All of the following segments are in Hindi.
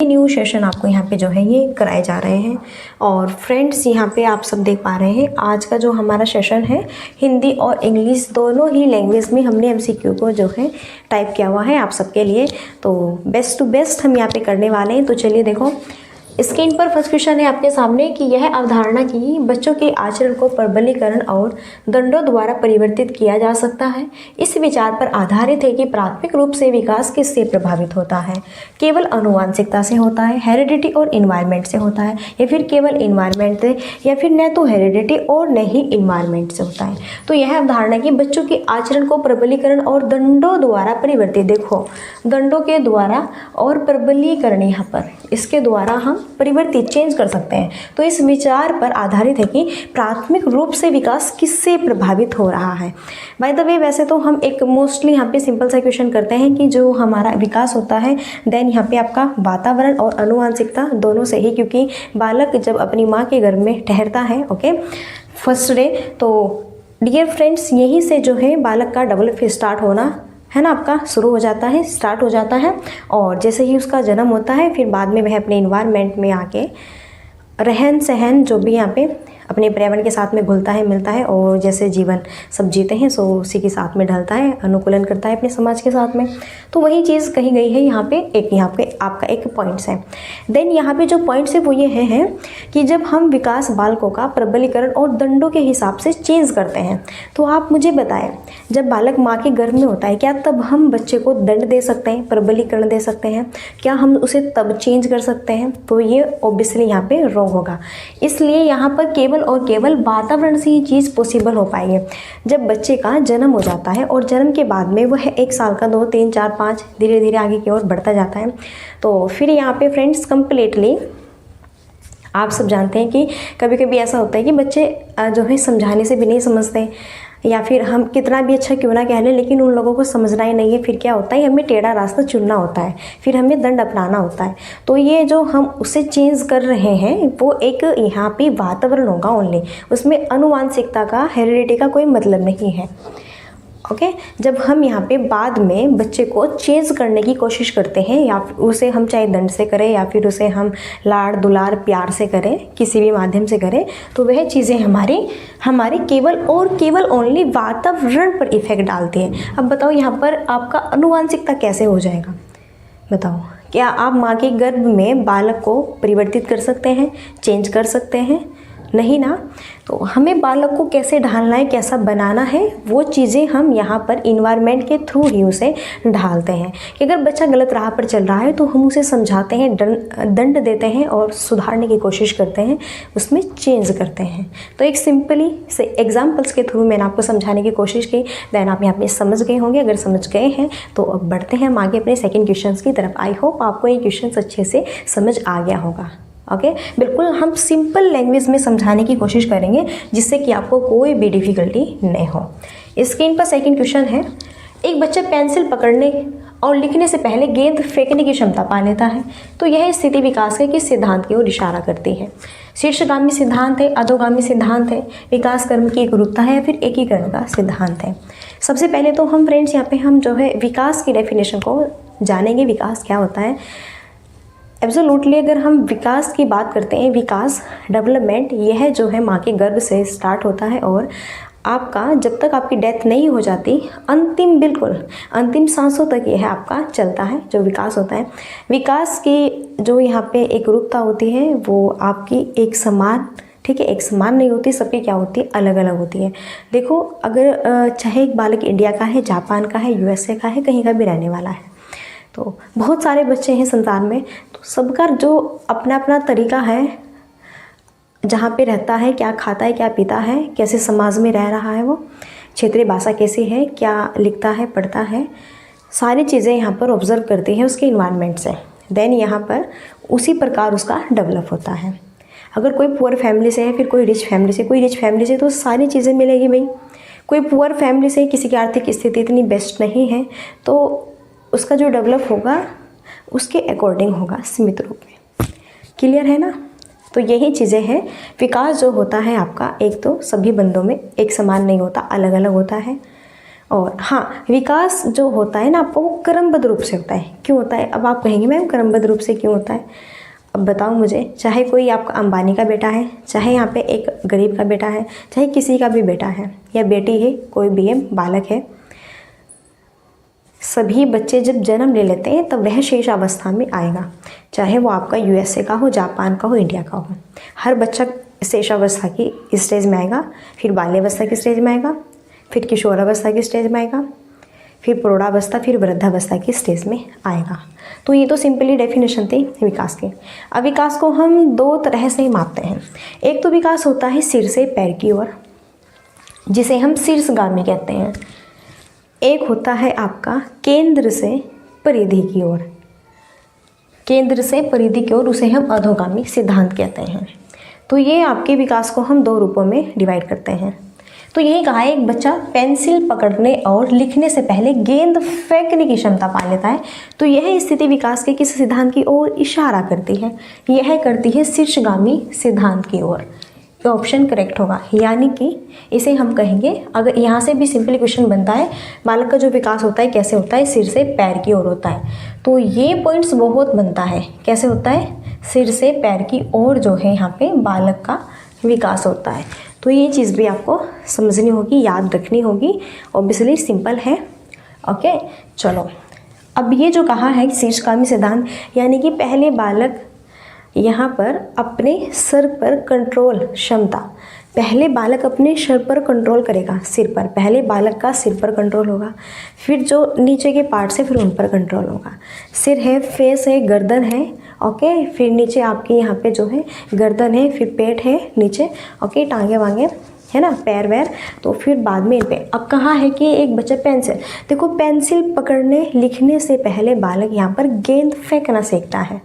न्यू सेशन आपको यहाँ पे जो है ये कराए जा रहे हैं। और फ्रेंड्स यहाँ पे आप सब देख पा रहे हैं आज का जो हमारा सेशन है हिंदी और इंग्लिश दोनों ही लैंग्वेज में हमने MCQ को जो है टाइप किया हुआ है आप सबके लिए। तो बेस्ट टू बेस्ट हम यहाँ पे करने वाले हैं। तो चलिए देखो स्क्रीन पर फर्स्ट क्वेश्चन है आपके सामने कि यह अवधारणा कि बच्चों के आचरण को प्रबलीकरण और दंडों द्वारा परिवर्तित किया जा सकता है इस विचार पर आधारित है कि प्राथमिक रूप से विकास किससे प्रभावित होता है। केवल आनुवांशिकता से होता है, हेरिडिटी और इन्वायरमेंट से होता है, या फिर केवल इन्वायरमेंट से, या फिर न तो हेरिडिटी और न ही इन्वायरमेंट से होता है। तो यह अवधारणा कि बच्चों के आचरण को प्रबलीकरण और दंडों द्वारा परिवर्तित, देखो दंडों के द्वारा और प्रबलीकरण यहाँ पर इसके द्वारा हम परिवर्तित चेंज कर सकते हैं। तो इस विचार पर आधारित है कि प्राथमिक रूप से विकास किससे प्रभावित हो रहा है। बाय द वे वैसे तो हम एक मोस्टली यहाँ पे सिंपल सा क्वेश्चन करते हैं कि जो हमारा विकास होता है देन यहाँ पे आपका वातावरण और आनुवांशिकता दोनों से ही, क्योंकि बालक जब अपनी माँ के गर्भ में ठहरता है ओके फर्स्ट डे, तो डियर फ्रेंड्स यहीं से जो है बालक का डेवलप स्टार्ट होना है ना आपका शुरू हो जाता है, स्टार्ट हो जाता है। और जैसे ही उसका जन्म होता है फिर बाद में वह अपने इन्वायरमेंट में आके रहन सहन जो भी यहाँ पे अपने पर्यावरण के साथ में घुलता है मिलता है और जैसे जीवन सब जीते हैं सो उसी के साथ में ढलता है, अनुकूलन करता है अपने समाज के साथ में। तो वही चीज़ कही गई है यहाँ पे आपका एक पॉइंट्स है। देन यहाँ पे जो पॉइंट्स है वो ये है कि जब हम विकास बालकों का प्रबलीकरण और दंडों के हिसाब से चेंज करते हैं, तो आप मुझे बताएं जब बालक माँ के गर्भ में होता है क्या तब हम बच्चे को दंड दे सकते हैं, प्रबलीकरण दे सकते हैं, क्या हम उसे तब चेंज कर सकते हैं? तो ये ऑब्वियसली यहाँ पे रॉन्ग होगा। इसलिए यहाँ पर केवल और केवल वातावरण से ही चीज़ पॉसिबल हो पाएगी। जब बच्चे का जन्म हो जाता है और जन्म के बाद में वह 1 साल का 2, 3, 4, 5 धीरे धीरे आगे की ओर बढ़ता जाता है, तो फिर यहाँ पे फ्रेंड्स कंप्लीटली आप सब जानते हैं कि कभी कभी ऐसा होता है कि बच्चे जो है समझाने से भी नहीं समझते, या फिर हम कितना भी अच्छा क्यों ना कह लें लेकिन उन लोगों को समझना ही नहीं है। फिर क्या होता है हमें टेढ़ा रास्ता चुनना होता है, फिर हमें दंड अपनाना होता है। तो ये जो हम उसे चेंज कर रहे हैं वो एक यहाँ पे वातावरण होगा ओनली, उसमें आनुवांशिकता का हेरिडिटी का कोई मतलब नहीं है ओके। जब हम यहाँ पे बाद में बच्चे को चेंज करने की कोशिश करते हैं या उसे हम चाहे दंड से करें या फिर उसे हम लाड़ दुलार प्यार से करें, किसी भी माध्यम से करें, तो वह चीज़ें हमारे केवल और केवल ओनली वातावरण पर इफेक्ट डालती है। अब बताओ यहाँ पर आपका आनुवांशिकता कैसे हो जाएगा? बताओ क्या आप माँ के गर्भ में बालक को परिवर्तित कर सकते हैं, चेंज कर सकते हैं? नहीं ना। तो हमें बालक को कैसे ढालना है, कैसा बनाना है, वो चीज़ें हम यहाँ पर इन्वायरमेंट के थ्रू ही उसे ढालते हैं। कि अगर बच्चा गलत राह पर चल रहा है तो हम उसे समझाते हैं, दंड देते हैं और सुधारने की कोशिश करते हैं, उसमें चेंज करते हैं। तो एक सिंपली से एग्जाम्पल्स के थ्रू मैंने आपको समझाने की कोशिश की, देन आप यहाँ पे समझ गए होंगे। अगर समझ गए हैं तो अब बढ़ते हैं हम आगे अपने सेकेंड क्वेश्चन की तरफ। आई होप आपको ये क्वेश्चन अच्छे से समझ आ गया होगा ओके। बिल्कुल हम सिंपल लैंग्वेज में समझाने की कोशिश करेंगे जिससे कि आपको कोई भी डिफ़िकल्टी नहीं हो। स्क्रीन पर सेकंड क्वेश्चन है, एक बच्चा पेंसिल पकड़ने और लिखने से पहले गेंद फेंकने की क्षमता पा लेता है, तो यह स्थिति विकास के किस सिद्धांत की ओर इशारा करती है? शीर्षगामी सिद्धांत है, अधोगामी सिद्धांत है, विकास क्रम की एकरूपता है या फिर एकीकरण का सिद्धांत है? सबसे पहले तो हम फ्रेंड्स यहाँ पे हम जो है विकास की डेफिनेशन को जानेंगे, विकास क्या होता है। एब्सोल्युटली अगर हम विकास की बात करते हैं, विकास डेवलपमेंट यह जो है माँ के गर्भ से स्टार्ट होता है और आपका जब तक आपकी डेथ नहीं हो जाती बिल्कुल अंतिम सांसों तक यह आपका चलता है जो विकास होता है। विकास की जो यहाँ पे एक रूपता होती है वो आपकी एक समान, ठीक है, एक समान नहीं होती, सबकी क्या होती है अलग अलग होती है। देखो अगर चाहे एक बालक इंडिया का है, जापान का है, USA का है, कहीं का भी रहने वाला है, तो बहुत सारे बच्चे हैं संसार में, तो सबका जो अपना अपना तरीका है, जहाँ पे रहता है, क्या खाता है, क्या पीता है, कैसे समाज में रह रहा है, वो क्षेत्रीय भाषा कैसी है, क्या लिखता है, पढ़ता है, सारी चीज़ें यहाँ पर ऑब्जर्व करती हैं उसके इन्वायरमेंट से। देन यहाँ पर उसी प्रकार उसका डेवलप होता है। अगर कोई पुअर फैमिली से है, फिर कोई रिच फैमिली से, कोई रिच फैमिली से, तो सारी चीज़ें मिलेगी भाई। कोई पुअर फैमिली से, किसी की आर्थिक स्थिति इतनी बेस्ट नहीं है, तो उसका जो डेवलप होगा उसके अकॉर्डिंग होगा, सीमित रूप में। क्लियर है ना? तो यही चीज़ें हैं। विकास जो होता है आपका, एक तो सभी बंदों में एक समान नहीं होता, अलग अलग होता है। और हाँ, विकास जो होता है ना आपका वो क्रमबद्ध रूप से होता है। क्यों होता है? अब आप कहेंगे मैम क्रमबद्ध रूप से क्यों होता है? अब बताओ मुझे, चाहे कोई आपका अंबानी का बेटा है, चाहे यहाँ पे एक गरीब का बेटा है, चाहे किसी का भी बेटा है या बेटी है, कोई भी है, बालक है, सभी बच्चे जब जन्म ले लेते हैं तब वह शेष अवस्था में आएगा। चाहे वो आपका यूएसए का हो, जापान का हो, इंडिया का हो, हर बच्चा शेष अवस्था की स्टेज में आएगा, फिर बाल्यावस्था की स्टेज में आएगा, फिर किशोरावस्था की स्टेज में आएगा, फिर प्रौढ़ावस्था, फिर वृद्धावस्था की स्टेज में आएगा। तो ये तो सिंपली डेफिनेशन थी विकास की। अब विकास को हम दो तरह से मापते हैं। एक तो विकास होता है सिर से पैर की ओर, जिसे हम शीर्षगामी कहते हैं। एक होता है आपका केंद्र से परिधि की ओर, केंद्र से परिधि की ओर, उसे हम अधोगामी सिद्धांत कहते हैं। तो ये आपके विकास को हम दो रूपों में डिवाइड करते हैं। तो यही कहा है, एक बच्चा पेंसिल पकड़ने और लिखने से पहले गेंद फेंकने की क्षमता पा लेता है। तो यह स्थिति विकास के किस सिद्धांत की ओर इशारा करती है? यह करती है शीर्षगामी सिद्धांत की ओर। तो ऑप्शन करेक्ट होगा, यानी कि इसे हम कहेंगे, अगर यहाँ से भी सिंपली क्वेश्चन बनता है बालक का जो विकास होता है कैसे होता है, सिर से पैर की ओर होता है। तो ये पॉइंट्स बहुत बनता है, कैसे होता है, सिर से पैर की ओर जो है यहाँ पे बालक का विकास होता है। तो ये चीज़ भी आपको समझनी होगी, याद रखनी होगी। ऑब्वियसली सिंपल है। ओके, चलो अब ये जो कहा है शीर्षगामी सिद्धांत, यानी कि पहले बालक यहाँ पर अपने सर पर कंट्रोल क्षमता, पहले बालक अपने सर पर कंट्रोल करेगा, सिर पर, पहले बालक का सिर पर कंट्रोल होगा, फिर जो नीचे के पार्ट से फिर उन पर कंट्रोल होगा। सिर है, फेस है, गर्दन है, ओके, फिर नीचे आपके यहाँ पे जो है गर्दन है, फिर पेट है नीचे, ओके, टांगे वांगे है ना, पैर वैर, तो फिर बाद में इन पे। अब कहा है कि एक बच्चा पेंसिल, देखो पेंसिल पकड़ने लिखने से पहले बालक यहाँ पर गेंद फेंकना सीखता है।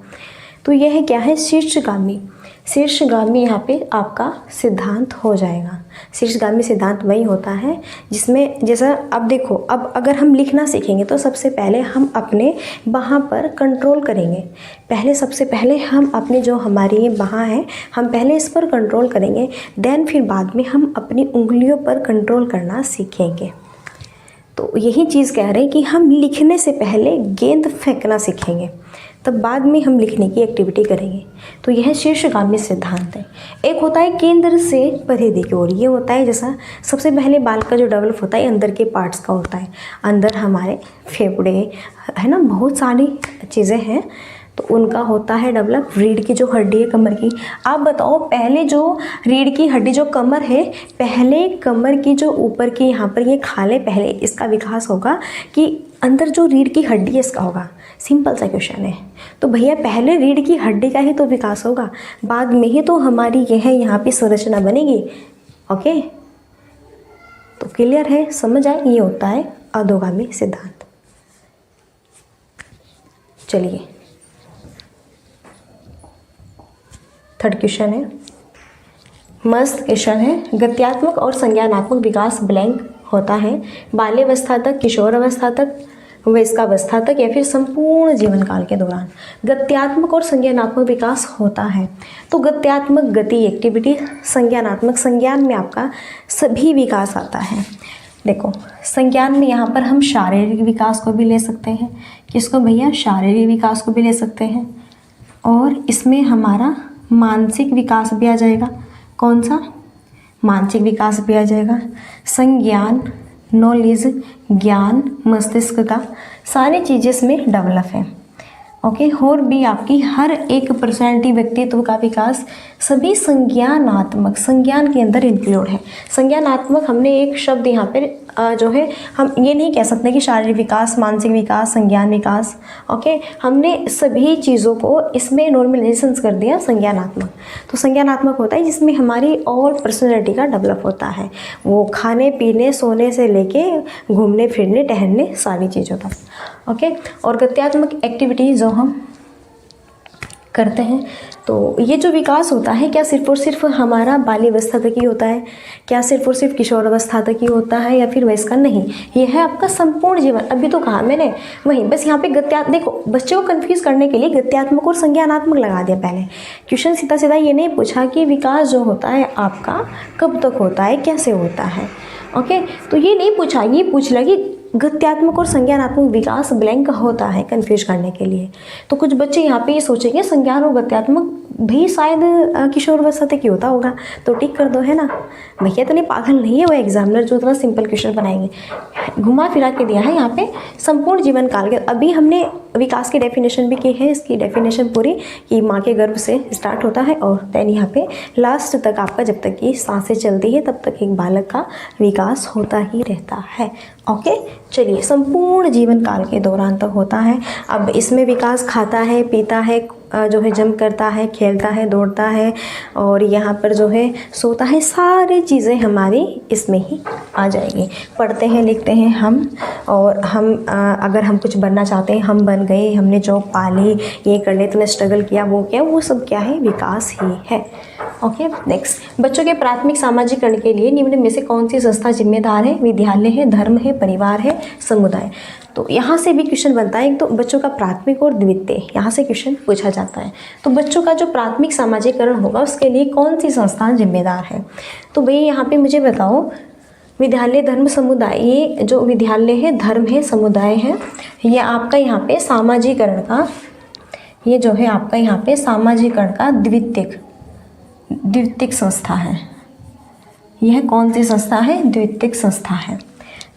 तो यह क्या है, शीर्षगामी। शीर्षगामी यहाँ पे आपका सिद्धांत हो जाएगा। शीर्षगामी सिद्धांत वही होता है जिसमें, जैसा अब देखो, अब अगर हम लिखना सीखेंगे तो सबसे पहले हम अपने बाहाँ पर कंट्रोल करेंगे। पहले सबसे पहले हम अपने जो हमारी ये बाहाँ है, हम पहले इस पर कंट्रोल करेंगे, देन फिर बाद में हम अपनी उंगलियों पर कंट्रोल करना सीखेंगे। तो यही चीज़ कह रहे हैं कि हम लिखने से पहले गेंद फेंकना सीखेंगे, तब बाद में हम लिखने की एक्टिविटी करेंगे। तो यह शीर्षगामी सिद्धांत है। एक होता है केंद्र से परिधि की ओर, ये होता है जैसा सबसे पहले बालक का जो डेवलप होता है अंदर के पार्ट्स का होता है। अंदर हमारे फेफड़े है ना, बहुत सारी चीज़ें हैं, तो उनका होता है डेवलप। रीढ़ की जो हड्डी है कमर की, आप बताओ पहले जो रीढ़ की हड्डी जो कमर है, पहले कमर की जो ऊपर की यहाँ पर ये खाले, पहले इसका विकास होगा कि अंदर जो रीढ़ की हड्डी है इसका होगा? सिंपल सा क्वेश्चन है। तो भैया पहले रीढ़ की हड्डी का ही तो विकास होगा, बाद में ही तो हमारी यह यहाँ पे संरचना बनेगी। ओके, तो क्लियर है, समझ आए? ये होता है अधोगामी सिद्धांत। चलिए थर्ड क्वेश्चन है, मस्त क्वेश्चन है। गत्यात्मक और संज्ञानात्मक विकास ब्लैंक होता है बाल्यावस्था तक, किशोरावस्था तक, वयस्कावस्था तक, या फिर संपूर्ण जीवन काल के दौरान गत्यात्मक और संज्ञानात्मक विकास होता है। तो गत्यात्मक गति एक्टिविटी, संज्ञानात्मक संज्ञान में आपका सभी विकास आता है। देखो संज्ञान में यहाँ पर हम शारीरिक विकास को भी ले सकते हैं, किसको भैया, शारीरिक विकास को भी ले सकते हैं, और इसमें हमारा मानसिक विकास भी आ जाएगा। कौन सा, मानसिक विकास भी आ जाएगा। संज्ञान, नॉलेज, ज्ञान, मस्तिष्क का सारी चीज़ें इसमें डेवलप है। ओके, और भी आपकी हर एक पर्सनैलिटी, व्यक्तित्व का विकास सभी संज्ञानात्मक, संज्ञान के अंदर इंक्लूड है। संज्ञानात्मक हमने एक शब्द यहाँ पर जो है, हम ये नहीं कह सकते कि शारीरिक विकास, मानसिक विकास, संज्ञान विकास। ओके, हमने सभी चीज़ों को इसमें नॉर्मलाइजेशन कर दिया संज्ञानात्मक। तो संज्ञानात्मक होता है जिसमें हमारी ऑल पर्सनैलिटी का डेवलप होता है, वो खाने पीने सोने से लेके घूमने फिरने टहलने सारी चीज़ों तक। ओके, और गत्यात्मक एक्टिविटी जो हम करते हैं, तो ये जो विकास होता है क्या सिर्फ और सिर्फ हमारा बाल्यावस्था तक ही होता है, क्या सिर्फ और सिर्फ किशोरावस्था तक ही होता है, या फिर वयस्क? नहीं, ये है आपका संपूर्ण जीवन। अभी तो कहा मैंने, वहीं बस यहाँ पे देखो बच्चे को कंफ्यूज करने के लिए गत्यात्मक और संज्ञानात्मक लगा दिया पहले। क्वेश्चन सीधा सीधा ये नहीं पूछा कि विकास जो होता है आपका कब तक होता है, कैसे होता है। ओके, तो ये नहीं पूछा, ये पूछ लिया कि गद्यात्मक और संज्ञानात्मक विकास ब्लैंक होता है कंफ्यूज करने के लिए। तो कुछ बच्चे यहाँ पे ये सोचेंगे संज्ञान और गद्यात्मक भी शायद किशोरावस्था तक ही होता होगा, तो टिक कर दो, है ना। भैया तो नहीं, पागल नहीं है वो एग्जामिनर जो इतना सिंपल क्वेश्चन बनाएंगे। घुमा फिरा के दिया है यहाँ पे संपूर्ण जीवन काल के। अभी हमने विकास की डेफिनेशन भी की है, इसकी डेफिनेशन पूरी कि माँ के गर्भ से स्टार्ट होता है और देन यहाँ पे लास्ट तक आपका जब तक कि सांसें चलती है तब तक एक बालक का विकास होता ही रहता है। ओके, चलिए संपूर्ण जीवन काल के दौरान तक होता है। अब इसमें विकास खाता है, पीता है, जो है जंप करता है, खेलता है, दौड़ता है और यहाँ पर जो है सोता है, सारी चीज़ें हमारी इसमें ही आ जाएंगी। पढ़ते हैं, लिखते हैं हम, और हम अगर हम कुछ बनना चाहते हैं हम बन गए, हमने जॉब पा ली, ये कर ले, तुमने स्ट्रगल किया, वो क्या, वो सब क्या है, विकास ही है। ओके, नेक्स्ट, बच्चों के प्राथमिक सामाजिकरण के लिए निम्न में से कौन सी संस्था जिम्मेदार है? विद्यालय है, धर्म है, परिवार है, समुदाय। तो यहाँ से भी क्वेश्चन बनता है, एक तो बच्चों का प्राथमिक और द्वितीय, यहाँ से क्वेश्चन पूछा जाता है। तो बच्चों का जो प्राथमिक सामाजिकरण होगा उसके लिए कौन सी संस्था जिम्मेदार है? तो भाई यहाँ पे मुझे बताओ, विद्यालय, धर्म, समुदाय, ये जो विद्यालय है, धर्म है, समुदाय है, ये आपका यहाँ पे सामाजिकरण का, ये जो है आपका यहाँ पे सामाजिकरण का द्वितीयक संस्था है। यह कौन सी संस्था है? द्वितीयक संस्था है।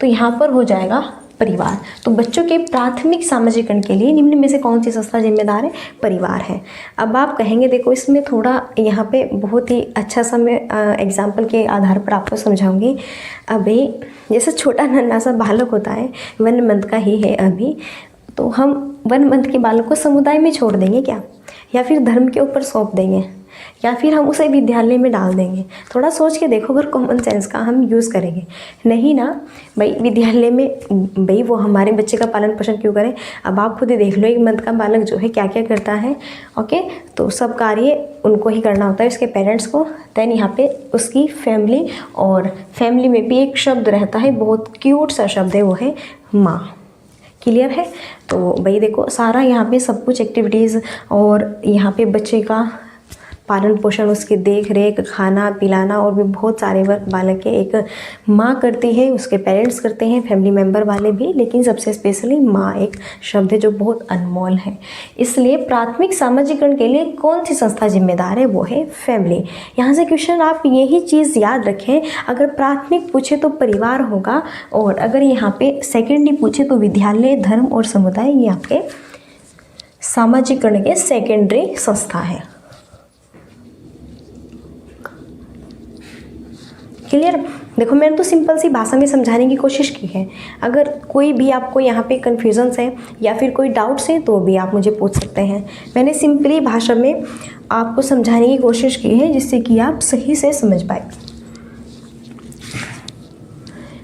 तो यहाँ पर हो जाएगा परिवार। तो बच्चों के प्राथमिक सामाजिकरण के लिए निम्न में से कौन सी संस्था जिम्मेदार है? परिवार है। अब आप कहेंगे देखो इसमें थोड़ा यहाँ पे बहुत ही अच्छा सा मैं एग्जाम्पल के आधार पर आपको समझाऊंगी। अभी जैसे छोटा नन्हा सा बालक होता है, 1 मंथ का ही है अभी, तो हम 1 मंथ के बालक को समुदाय में छोड़ देंगे क्या? या फिर धर्म के ऊपर सौंप देंगे? या फिर हम उसे विद्यालय में डाल देंगे? थोड़ा सोच के देखो, अगर कॉमन सेंस का हम यूज़ करेंगे। नहीं ना भाई, विद्यालय में भाई वो हमारे बच्चे का पालन पोषण क्यों करें? अब आप खुद ही देख लो, 1 मंथ का बालक जो है क्या क्या करता है। ओके, तो सब कार्य उनको ही करना होता है, उसके पेरेंट्स को। देन यहाँ पे उसकी फैमिली, और फैमिली में भी एक शब्द रहता है, बहुत क्यूट सा शब्द है, वो है माँ। क्लियर है? तो भाई देखो सारा यहाँ पे सब कुछ एक्टिविटीज़, और यहाँ पे बच्चे का पालन पोषण, उसकी देख रेख, खाना पिलाना और भी बहुत सारे वर्क बालक के एक माँ करती है, उसके पेरेंट्स करते हैं, फैमिली मेम्बर वाले भी, लेकिन सबसे स्पेशली माँ एक शब्द है जो बहुत अनमोल है। इसलिए प्राथमिक सामाजिकरण के लिए कौन सी संस्था जिम्मेदार है? वो है फैमिली। यहाँ से क्वेश्चन आप यही चीज़ याद रखें, अगर प्राथमिक पूछे तो परिवार होगा, और अगर यहाँ पे सेकेंडरी पूछे तो विद्यालय, धर्म और समुदाय, ये आपके सामाजिकरण के सेकेंडरी संस्था है। क्लियर? देखो मैंने तो सिंपल सी भाषा में समझाने की कोशिश की है। अगर कोई भी आपको यहाँ पे कन्फ्यूजन्स है या फिर कोई डाउट्स है तो भी आप मुझे पूछ सकते हैं। मैंने सिंपली भाषा में आपको समझाने की कोशिश की है जिससे कि आप सही से समझ पाए।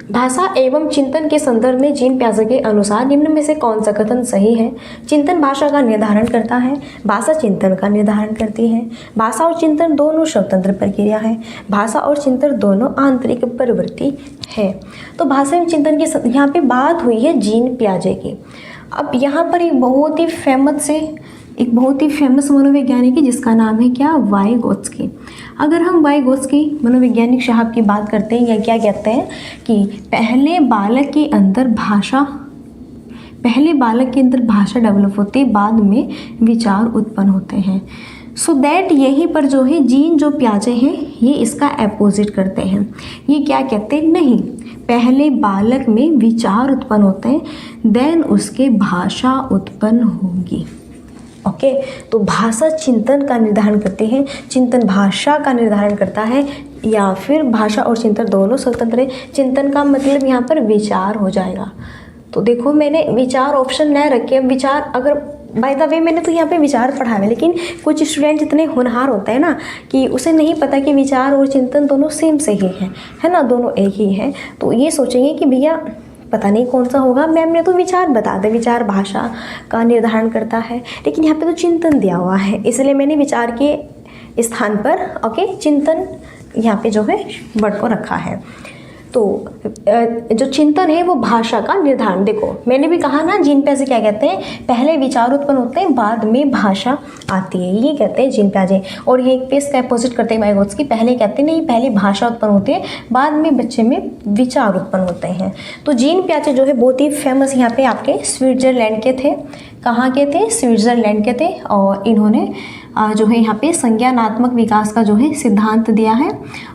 भाषा एवं चिंतन के संदर्भ में जीन पियाजे के अनुसार निम्न में से कौन सा कथन सही है? चिंतन भाषा का निर्धारण करता है, भाषा चिंतन का निर्धारण करती है। भाषा और चिंतन दोनों स्वतंत्र प्रक्रिया है। भाषा और चिंतन दोनों आंतरिक प्रवृत्ति है। तो भाषा एवं चिंतन की यहाँ पे बात हुई है जीन पियाजे की। अब यहाँ पर एक बहुत ही फेमस मनोवैज्ञानिक है जिसका नाम है क्या? वाइगोत्स्की। अगर हम वाइगोत्स्की मनोवैज्ञानिक साहब की बात करते हैं, या क्या कहते हैं कि पहले बालक के अंदर भाषा डेवलप होती है, बाद में विचार उत्पन्न होते हैं। सो दैट यहीं पर जो है जीन जो पियाजे हैं ये इसका अपोजिट करते हैं। ये क्या कहते हैं? नहीं, पहले बालक में विचार उत्पन्न होते हैं, देन उसके भाषा उत्पन्न होगी। ओके, तो भाषा चिंतन का निर्धारण करती है, चिंतन भाषा का निर्धारण करता है, या फिर भाषा और चिंतन दोनों स्वतंत्र है। चिंतन का मतलब यहाँ पर विचार हो जाएगा। तो देखो मैंने विचार ऑप्शन न रखे। विचार अगर बाय द वे मैंने तो यहाँ पे विचार पढ़ा है, लेकिन कुछ स्टूडेंट इतने होनहार होते हैं ना कि उसे नहीं पता कि विचार और चिंतन दोनों सेम से ही है ना, दोनों एक ही है। तो ये सोचेंगे कि भैया पता नहीं कौन सा होगा, मैम ने तो विचार बता दे, विचार भाषा का निर्धारण करता है, लेकिन यहाँ पे तो चिंतन दिया हुआ है, इसलिए मैंने विचार के स्थान पर ओके चिंतन यहाँ पे जो है वर्ड को रखा है। तो जो चिंतन है वो भाषा का निर्धारण, देखो मैंने भी कहा ना जीन प्याजे क्या कहते हैं, पहले विचार उत्पन्न होते हैं बाद में भाषा आती है, ये कहते हैं जीन प्याजे। और ये एक पेस का अपोजिट करते हैं वाइगोत्स्की, पहले कहते हैं नहीं पहले भाषा उत्पन्न होती है बाद में बच्चे में विचार उत्पन्न होते हैं। तो जीन प्याजे जो है बहुत ही फेमस यहाँ पे आपके स्विट्जरलैंड के थे। कहाँ के थे? स्विट्जरलैंड के थे। और इन्होंने जो है यहाँ पे संज्ञानात्मक विकास का जो है सिद्धांत दिया है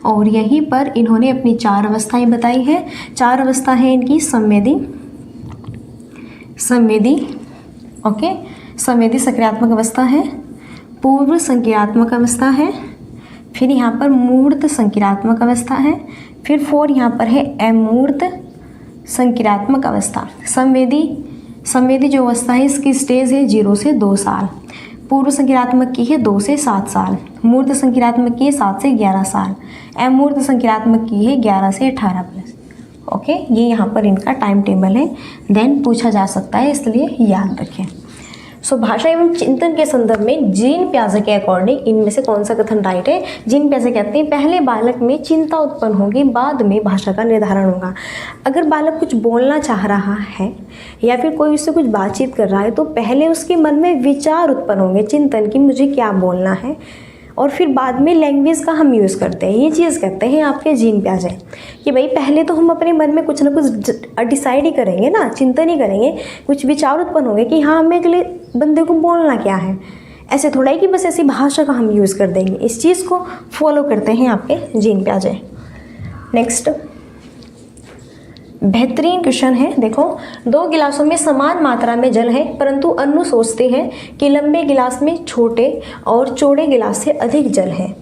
और यहीं पर इन्होंने अपनी 4 अवस्थाएं बताई है। 4 अवस्था है इनकी संवेदी, ओके, संवेदी सक्रियात्मक अवस्था है, पूर्व संक्रियात्मक अवस्था है, फिर यहाँ पर मूर्त संक्रियात्मक अवस्था है, फिर 4 यहाँ पर है अमूर्त संक्रियात्मक अवस्था। संवेदी जो अवस्था है इसकी स्टेज है 0 से 2 साल, पूर्व संक्रियात्मक की है 2 से 7 साल, मूर्त संक्रियात्मक की है 7 से 11 साल, अमूर्त संक्रियात्मक की है 11 से 18 प्लस। ओके, ये यहाँ पर इनका टाइम टेबल है, देन पूछा जा सकता है इसलिए याद रखें। सो भाषा एवं चिंतन के संदर्भ में जीन प्याजे के अकॉर्डिंग इनमें से कौन सा कथन राइट है? जीन प्याजे कहते हैं पहले बालक में चिंता उत्पन्न होगी बाद में भाषा का निर्धारण होगा। अगर बालक कुछ बोलना चाह रहा है या फिर कोई उससे कुछ बातचीत कर रहा है तो पहले उसके मन में विचार उत्पन्न होंगे चिंतन की मुझे क्या बोलना है, और फिर बाद में लैंग्वेज का हम यूज़ करते हैं। ये चीज़ कहते हैं आपके जीन प्याजे कि भाई पहले तो हम अपने मन में कुछ ना कुछ डिसाइड ही करेंगे ना, चिंतन ही करेंगे, कुछ विचार उत्पन्न होंगे कि हाँ हमें अगले बंदे को बोलना क्या है। ऐसे थोड़ा ही कि बस ऐसी भाषा का हम यूज़ कर देंगे। इस चीज़ को फॉलो करते हैं आपके जीन प्याजे। नेक्स्ट बेहतरीन क्वेश्चन है, देखो 2 गिलासों में समान मात्रा में जल है परंतु अनु सोचते हैं कि लंबे गिलास में छोटे और चौड़े गिलास से अधिक जल है।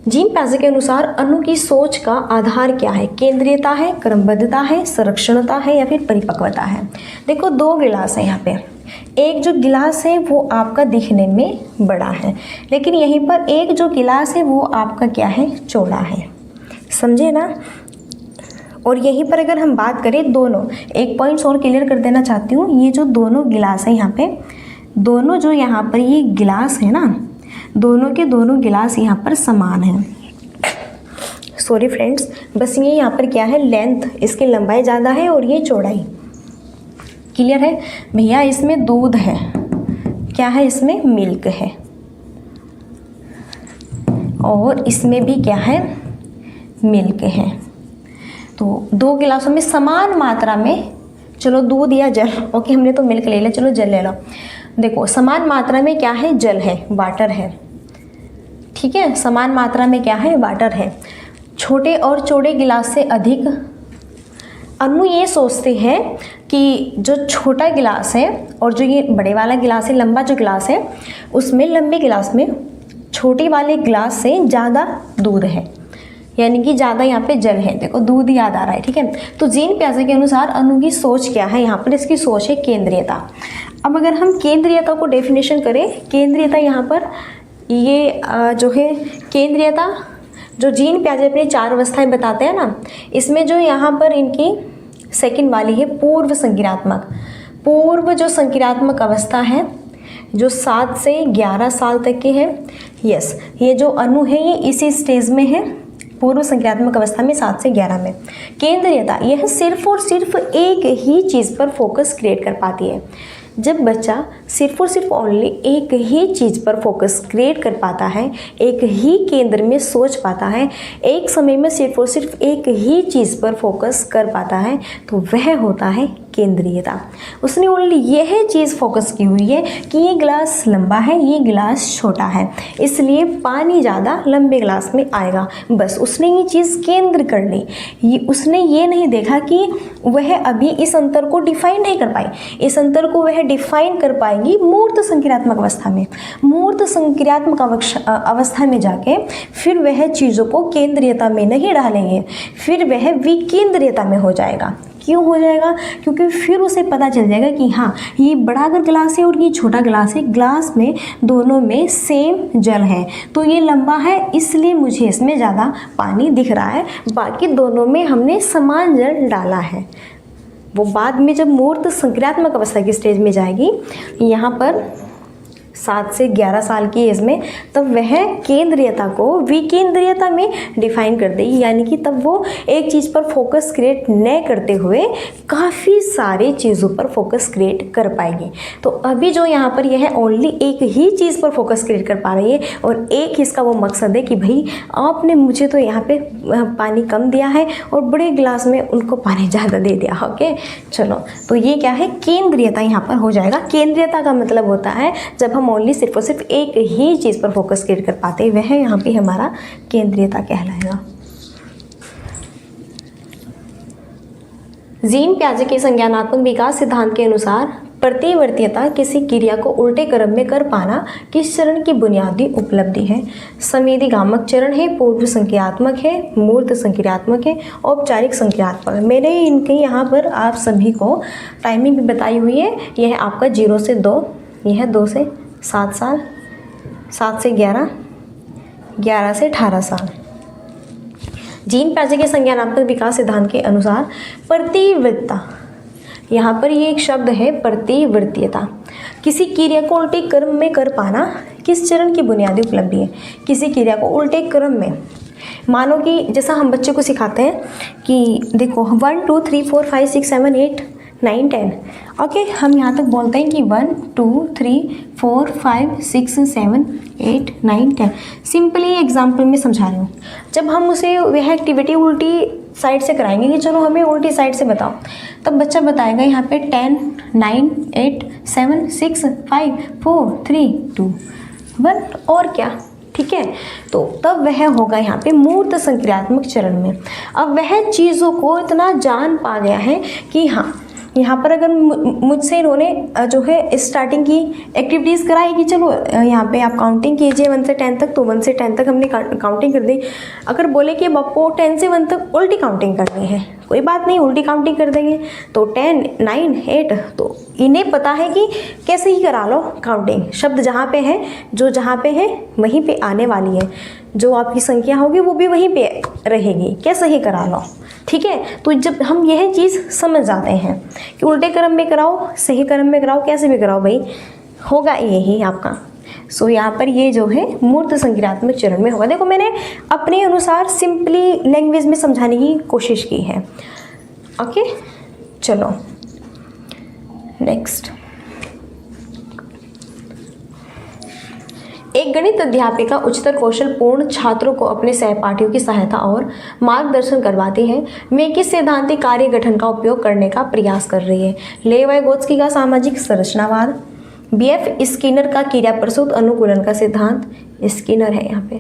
जीन प्याजे के अनुसार अनु की सोच का आधार क्या है? केंद्रीयता है, क्रमबद्धता है, संरक्षणता है या फिर परिपक्वता है। देखो 2 गिलास है यहाँ पे, एक जो गिलास है वो आपका दिखने में बड़ा है लेकिन यहीं पर एक जो गिलास है वो आपका क्या है? चौड़ा है, समझे ना। और यहीं पर अगर हम बात करें दोनों, एक पॉइंट्स और क्लियर कर देना चाहती हूँ, ये जो दोनों गिलास है यहाँ पे, दोनों जो यहाँ पर ये गिलास है ना, दोनों के दोनों गिलास यहाँ पर समान है। सॉरी फ्रेंड्स, बस ये यहाँ पर क्या है? लेंथ, इसकी लंबाई ज़्यादा है और ये चौड़ाई। क्लियर है भैया? इसमें दूध है, क्या है? इसमें मिल्क है, और इसमें भी क्या है? मिल्क है। तो 2 गिलासों में समान मात्रा में, चलो दूध या जल, ओके हमने तो मिल्क ले लिया, चलो जल ले लो। देखो समान मात्रा में क्या है? जल है, वाटर है, ठीक है, समान मात्रा में क्या है? वाटर है। छोटे और चौड़े गिलास से अधिक, अनु ये सोचते हैं कि जो छोटा गिलास है और जो ये बड़े वाला गिलास है, लंबा जो गिलास है, उसमें लंबे गिलास में छोटे वाले गिलास से ज़्यादा दूध है, यानी कि ज़्यादा यहाँ पे जल है। देखो दूध याद आ रहा है, ठीक है। तो जीन प्याजे के अनुसार अनु की सोच क्या है? यहाँ पर इसकी सोच है केंद्रीयता। अब अगर हम केंद्रीयता को डेफिनेशन करें, केंद्रीयता यहाँ पर ये जो है केंद्रीयता, जो जीन प्याजे अपनी 4 अवस्थाएं बताते हैं ना, इसमें जो यहाँ पर इनकी सेकंड वाली है पूर्व संक्रियात्मक। पूर्व जो संक्रियात्मक अवस्था है जो 7 से 11 साल तक की है, यस, ये जो अनु है ये इसी स्टेज में है, पूर्व संक्रियात्मक अवस्था में 7 से 11 में। केंद्रीयता यह सिर्फ और सिर्फ एक ही चीज़ पर फोकस क्रिएट कर पाती है। जब बच्चा सिर्फ और सिर्फ ओनली एक ही चीज़ पर फोकस क्रिएट कर पाता है, एक ही केंद्र में सोच पाता है, एक समय में सिर्फ और सिर्फ एक ही चीज़ पर फोकस कर पाता है, तो वह होता है केंद्रीयता। उसने ओनली यह चीज़ फोकस की हुई है कि ये गिलास लंबा है, ये गिलास छोटा है, इसलिए पानी ज़्यादा लंबे गिलास में आएगा। बस उसने ये चीज़ केंद्र कर ली। उसने ये नहीं देखा कि वह अभी इस अंतर को डिफाइन नहीं कर पाई। इस अंतर को वह डिफाइन कर पाएगी मूर्त संक्रियात्मक अवस्था में। मूर्त संक्रियात्मक अवस्था में जाके फिर वह चीज़ों को केंद्रीयता में नहीं डालेंगे, फिर वह विकेंद्रीयता में हो जाएगा। क्यों हो जाएगा? क्योंकि फिर उसे पता चल जाएगा कि हाँ ये बड़ा अगर गिलास है और ये छोटा गिलास है, गिलास में दोनों में सेम जल है, तो ये लंबा है इसलिए मुझे इसमें ज़्यादा पानी दिख रहा है, बाकी दोनों में हमने समान जल डाला है। वो बाद में जब मूर्त संक्रियात्मक अवस्था की स्टेज में जाएगी, यहाँ पर 7 से 11 साल की एज में, तब वह केंद्रीयता को विकेंद्रीयता में डिफाइन कर देगी, यानी कि तब वो एक चीज़ पर फोकस क्रिएट न करते हुए काफ़ी सारी चीज़ों पर फोकस क्रिएट कर पाएगी। तो अभी जो यहाँ पर यह ओनली एक ही चीज़ पर फोकस क्रिएट कर पा रही है और एक इसका वो मकसद है कि भाई आपने मुझे तो यहाँ पे पानी कम दिया है और बड़े गिलास में उनको पानी ज़्यादा दे दिया। ओके, चलो, तो ये क्या है, केंद्रीयता यहाँ पर हो जाएगा। केंद्रीयता का मतलब होता है जब हम ओनली सिर्फ और सिर्फ एक ही चीज़ पर फोकस क्रिएट कर पाते हैं, वह यहाँ पे हमारा केंद्रीयता कहलाएगा। जीन पियाजे के संज्ञानात्मक विकास सिद्धांत के अनुसार प्रतिवर्तीयता किसी क्रिया को उल्टे क्रम में कर पाना किस चरण की बुनियादी उपलब्धि है? संवेदीगामक चरण है, पूर्व संक्रियात्मक है, मूर्त संक्रियात्मक है, औपचारिक संक्रियात्मक है। मैंने इनके यहाँ पर आप सभी को टाइमिंग भी बताई हुई है। यह आपका 0 से 2, यह 2 से 7 साल, 7 से 11, 11 से 18 साल। जीन पियाजे के संज्ञानात्मक विकास सिद्धांत के अनुसार प्रतिवर्तीयता, यहाँ पर ये एक शब्द है प्रतिवर्तीयता, किसी क्रिया को उल्टे क्रम में कर पाना किस चरण की बुनियादी उपलब्धि है? किसी क्रिया को उल्टे क्रम में, मानो कि जैसा हम बच्चे को सिखाते हैं कि देखो 1 2 3 4 5 6 7 8 9 10, ओके, हम यहाँ तक बोलते हैं कि 1 2 3 4 5 6 7 8 9 10। सिंपली एग्जाम्पल में समझा रही हूँ। जब हम उसे वह एक्टिविटी उल्टी साइड से कराएंगे कि चलो हमें उल्टी साइड से बताओ, तब बच्चा बताएगा यहाँ पे 10 9 8 7 6 5 4 3 2 1 और क्या, ठीक है। तो तब वह होगा यहाँ पे मूर्त संक्रियात्मक चरण में। अब वह चीज़ों को इतना जान पा गया है कि हाँ, यहाँ पर अगर मुझसे इन्होंने जो है स्टार्टिंग की एक्टिविटीज़ कराई कि चलो यहाँ पे आप काउंटिंग कीजिए 1 से 10 तक, तो 1 से 10 तक हमने काउंटिंग कर दी। अगर बोले कि अब आपको 10 से 1 तक उल्टी काउंटिंग करनी है, कोई बात नहीं, उल्टी काउंटिंग कर देंगे। तो 10 9 8, तो इन्हें पता है कि कैसे ही करा लो काउंटिंग, शब्द जहाँ पे है, जो जहाँ पे है वहीं पे आने वाली है, जो आपकी संख्या होगी वो भी वहीं पे रहेगी, कैसे ही करा लो, ठीक है। तो जब हम यह चीज़ समझ जाते हैं कि उल्टे क्रम में कराओ, सही क्रम में कराओ, कैसे भी कराओ भाई, होगा यही आपका। सो यहाँ पर ये जो है मूर्त संक्रियात्मक चरण में होगा। देखो मैंने अपने अनुसार सिंपली लैंग्वेज में समझाने की कोशिश की है। ओके, चलो नेक्स्ट। एक गणित अध्यापिका उच्चतर कौशल पूर्ण छात्रों को अपने सहपाठियों की सहायता और मार्गदर्शन करवाती है। वे किस सैद्धांतिक कार्य गठन का उपयोग करने का प्रयास कर रही है? लेव-वाइगोत्स्की का सामाजिक संरचनावाद, बीएफ स्किनर का क्रिया प्रसूत अनुकूलन का सिद्धांत, स्किनर है यहाँ पे,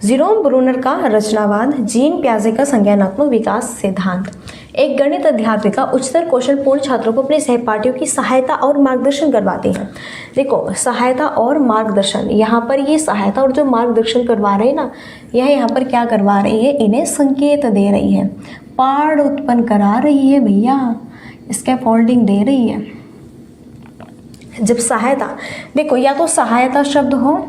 जीरोम ब्रूनर का रचनावाद, जीन पियाजे का संज्ञानात्मक विकास सिद्धांत। एक गणित अध्यापिका उच्चतर कौशल पूर्ण छात्रों को अपने सहपाठियों की सहायता और मार्गदर्शन करवाती है। देखो सहायता और मार्गदर्शन, यहाँ पर ये सहायता और जो मार्गदर्शन करवा रहे हैं ना, यह यहाँ पर क्या करवा रही है, इन्हें संकेत दे रही है, पाठ उत्पन्न करा रही है भैया, स्कैफोल्डिंग दे रही है। जब सहायता, देखो या तो सहायता शब्द हो,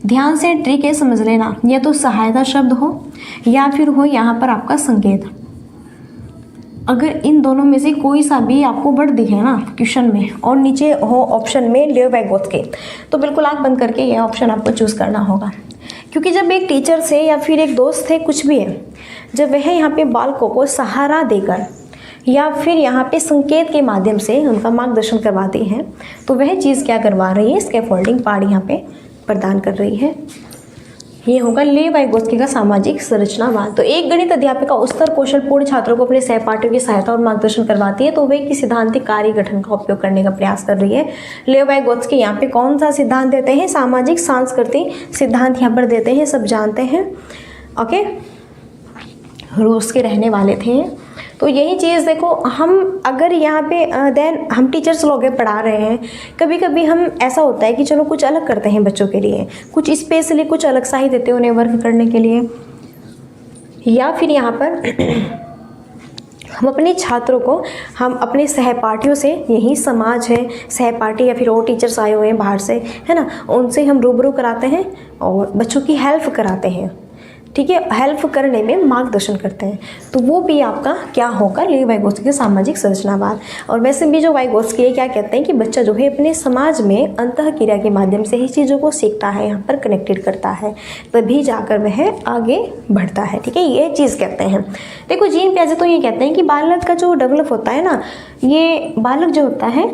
ध्यान से ट्रिक है समझ लेना, या तो सहायता शब्द हो या फिर हो यहाँ पर आपका संकेत। अगर इन दोनों में से कोई सा भी आपको वर्ड दिखे ना क्वेश्चन में और नीचे हो ऑप्शन में लेव-वाइगोत्स्की, तो बिल्कुल आँख बंद करके यह ऑप्शन आपको चूज़ करना होगा। क्योंकि जब एक टीचर से या फिर एक दोस्त है, कुछ भी है, जब वह यहाँ पे बालकों को सहारा देकर या फिर यहाँ पे संकेत के माध्यम से उनका मार्गदर्शन करवाती है, तो वह चीज़ क्या करवा रही है, स्कैफोल्डिंग पार्ट यहाँ पे प्रदान कर रही है। ये होगा लेव-वाइगोत्स्की का सामाजिक संरचनावाद। तो एक गणित अध्यापिका उच्चतर कौशल पूर्ण छात्रों को अपने सहपाठियों की सहायता और मार्गदर्शन करवाती है, तो वे किस सैद्धांतिक कार्य गठन का उपयोग करने का प्रयास कर रही है। लेव-वाइगोत्स्की यहाँ पे कौन सा सिद्धांत देते हैं, सामाजिक सांस्कृतिक सिद्धांत यहाँ पर देते हैं, सब जानते हैं। ओके, रूस के रहने वाले थे। तो यही चीज़ देखो, हम अगर यहाँ पे देन हम टीचर्स लोग पढ़ा रहे हैं, कभी कभी हम ऐसा होता है कि चलो कुछ अलग करते हैं बच्चों के लिए, कुछ स्पेशली कुछ अलग सा ही देते हैं उन्हें वर्क करने के लिए, या फिर यहाँ पर हम अपने छात्रों को, हम अपने सहपाठियों से, यही समाज है सहपाठी या फिर और टीचर्स आए हुए हैं बाहर से, है ना, उनसे हम रूबरू कराते हैं और बच्चों की हेल्प कराते हैं। ठीक है, हेल्प करने में मार्गदर्शन करते हैं। तो वो भी आपका क्या होगा, लेवी वाइगोत्स्की सामाजिक संरचनावाद। और वैसे भी जो वाइगोत्स्की क्या कहते हैं कि बच्चा जो है अपने समाज में अंतःक्रिया के माध्यम से ही चीज़ों को सीखता है, यहाँ पर कनेक्टेड करता है, तभी जाकर वह आगे बढ़ता है। ठीक है, ये चीज़ कहते हैं। देखो जीन पियाजे तो ये कहते हैं कि बालक का जो डेवलप होता है ना, ये बालक जो होता है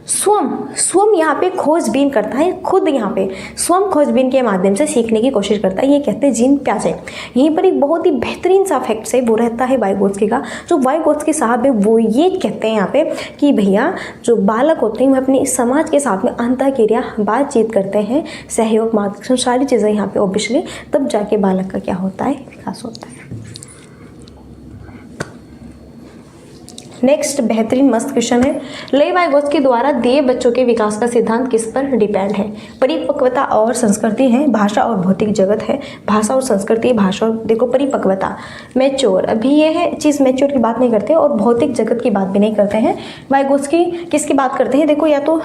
स्वयं यहाँ पे खोजबीन करता है, खुद यहाँ पे स्वयं खोजबीन के माध्यम से सीखने की कोशिश करता है। ये कहते हैं जीन पियाजे। यहीं पर एक बहुत ही बेहतरीन सा फैक्ट है, वो रहता है वाइगोत्स्की का। जो वाइगोत्स्की साहब है वो ये कहते हैं यहाँ पे कि भैया जो बालक होते हैं वो अपने समाज के साथ में अंतःक्रिया, बातचीत करते हैं, सहयोग, मार्गदर्शन, सारी चीज़ें यहाँ पे ऑब्वियसली, तब जाके बालक का क्या होता है, विकास होता है। नेक्स्ट बेहतरीन मस्त क्वेश्चन है, लेवी वाइगोत्स्की द्वारा दिए बच्चों के विकास का सिद्धांत किस पर डिपेंड है? परिपक्वता और संस्कृति है, भाषा और भौतिक जगत है, भाषा और संस्कृति, भाषा और देखो परिपक्वता, मैच्योर, अभी ये है चीज़ मैच्योर की बात नहीं करते और भौतिक जगत की बात भी नहीं करते हैं। वाइगोत्स्की किसकी बात करते हैं? देखो या तो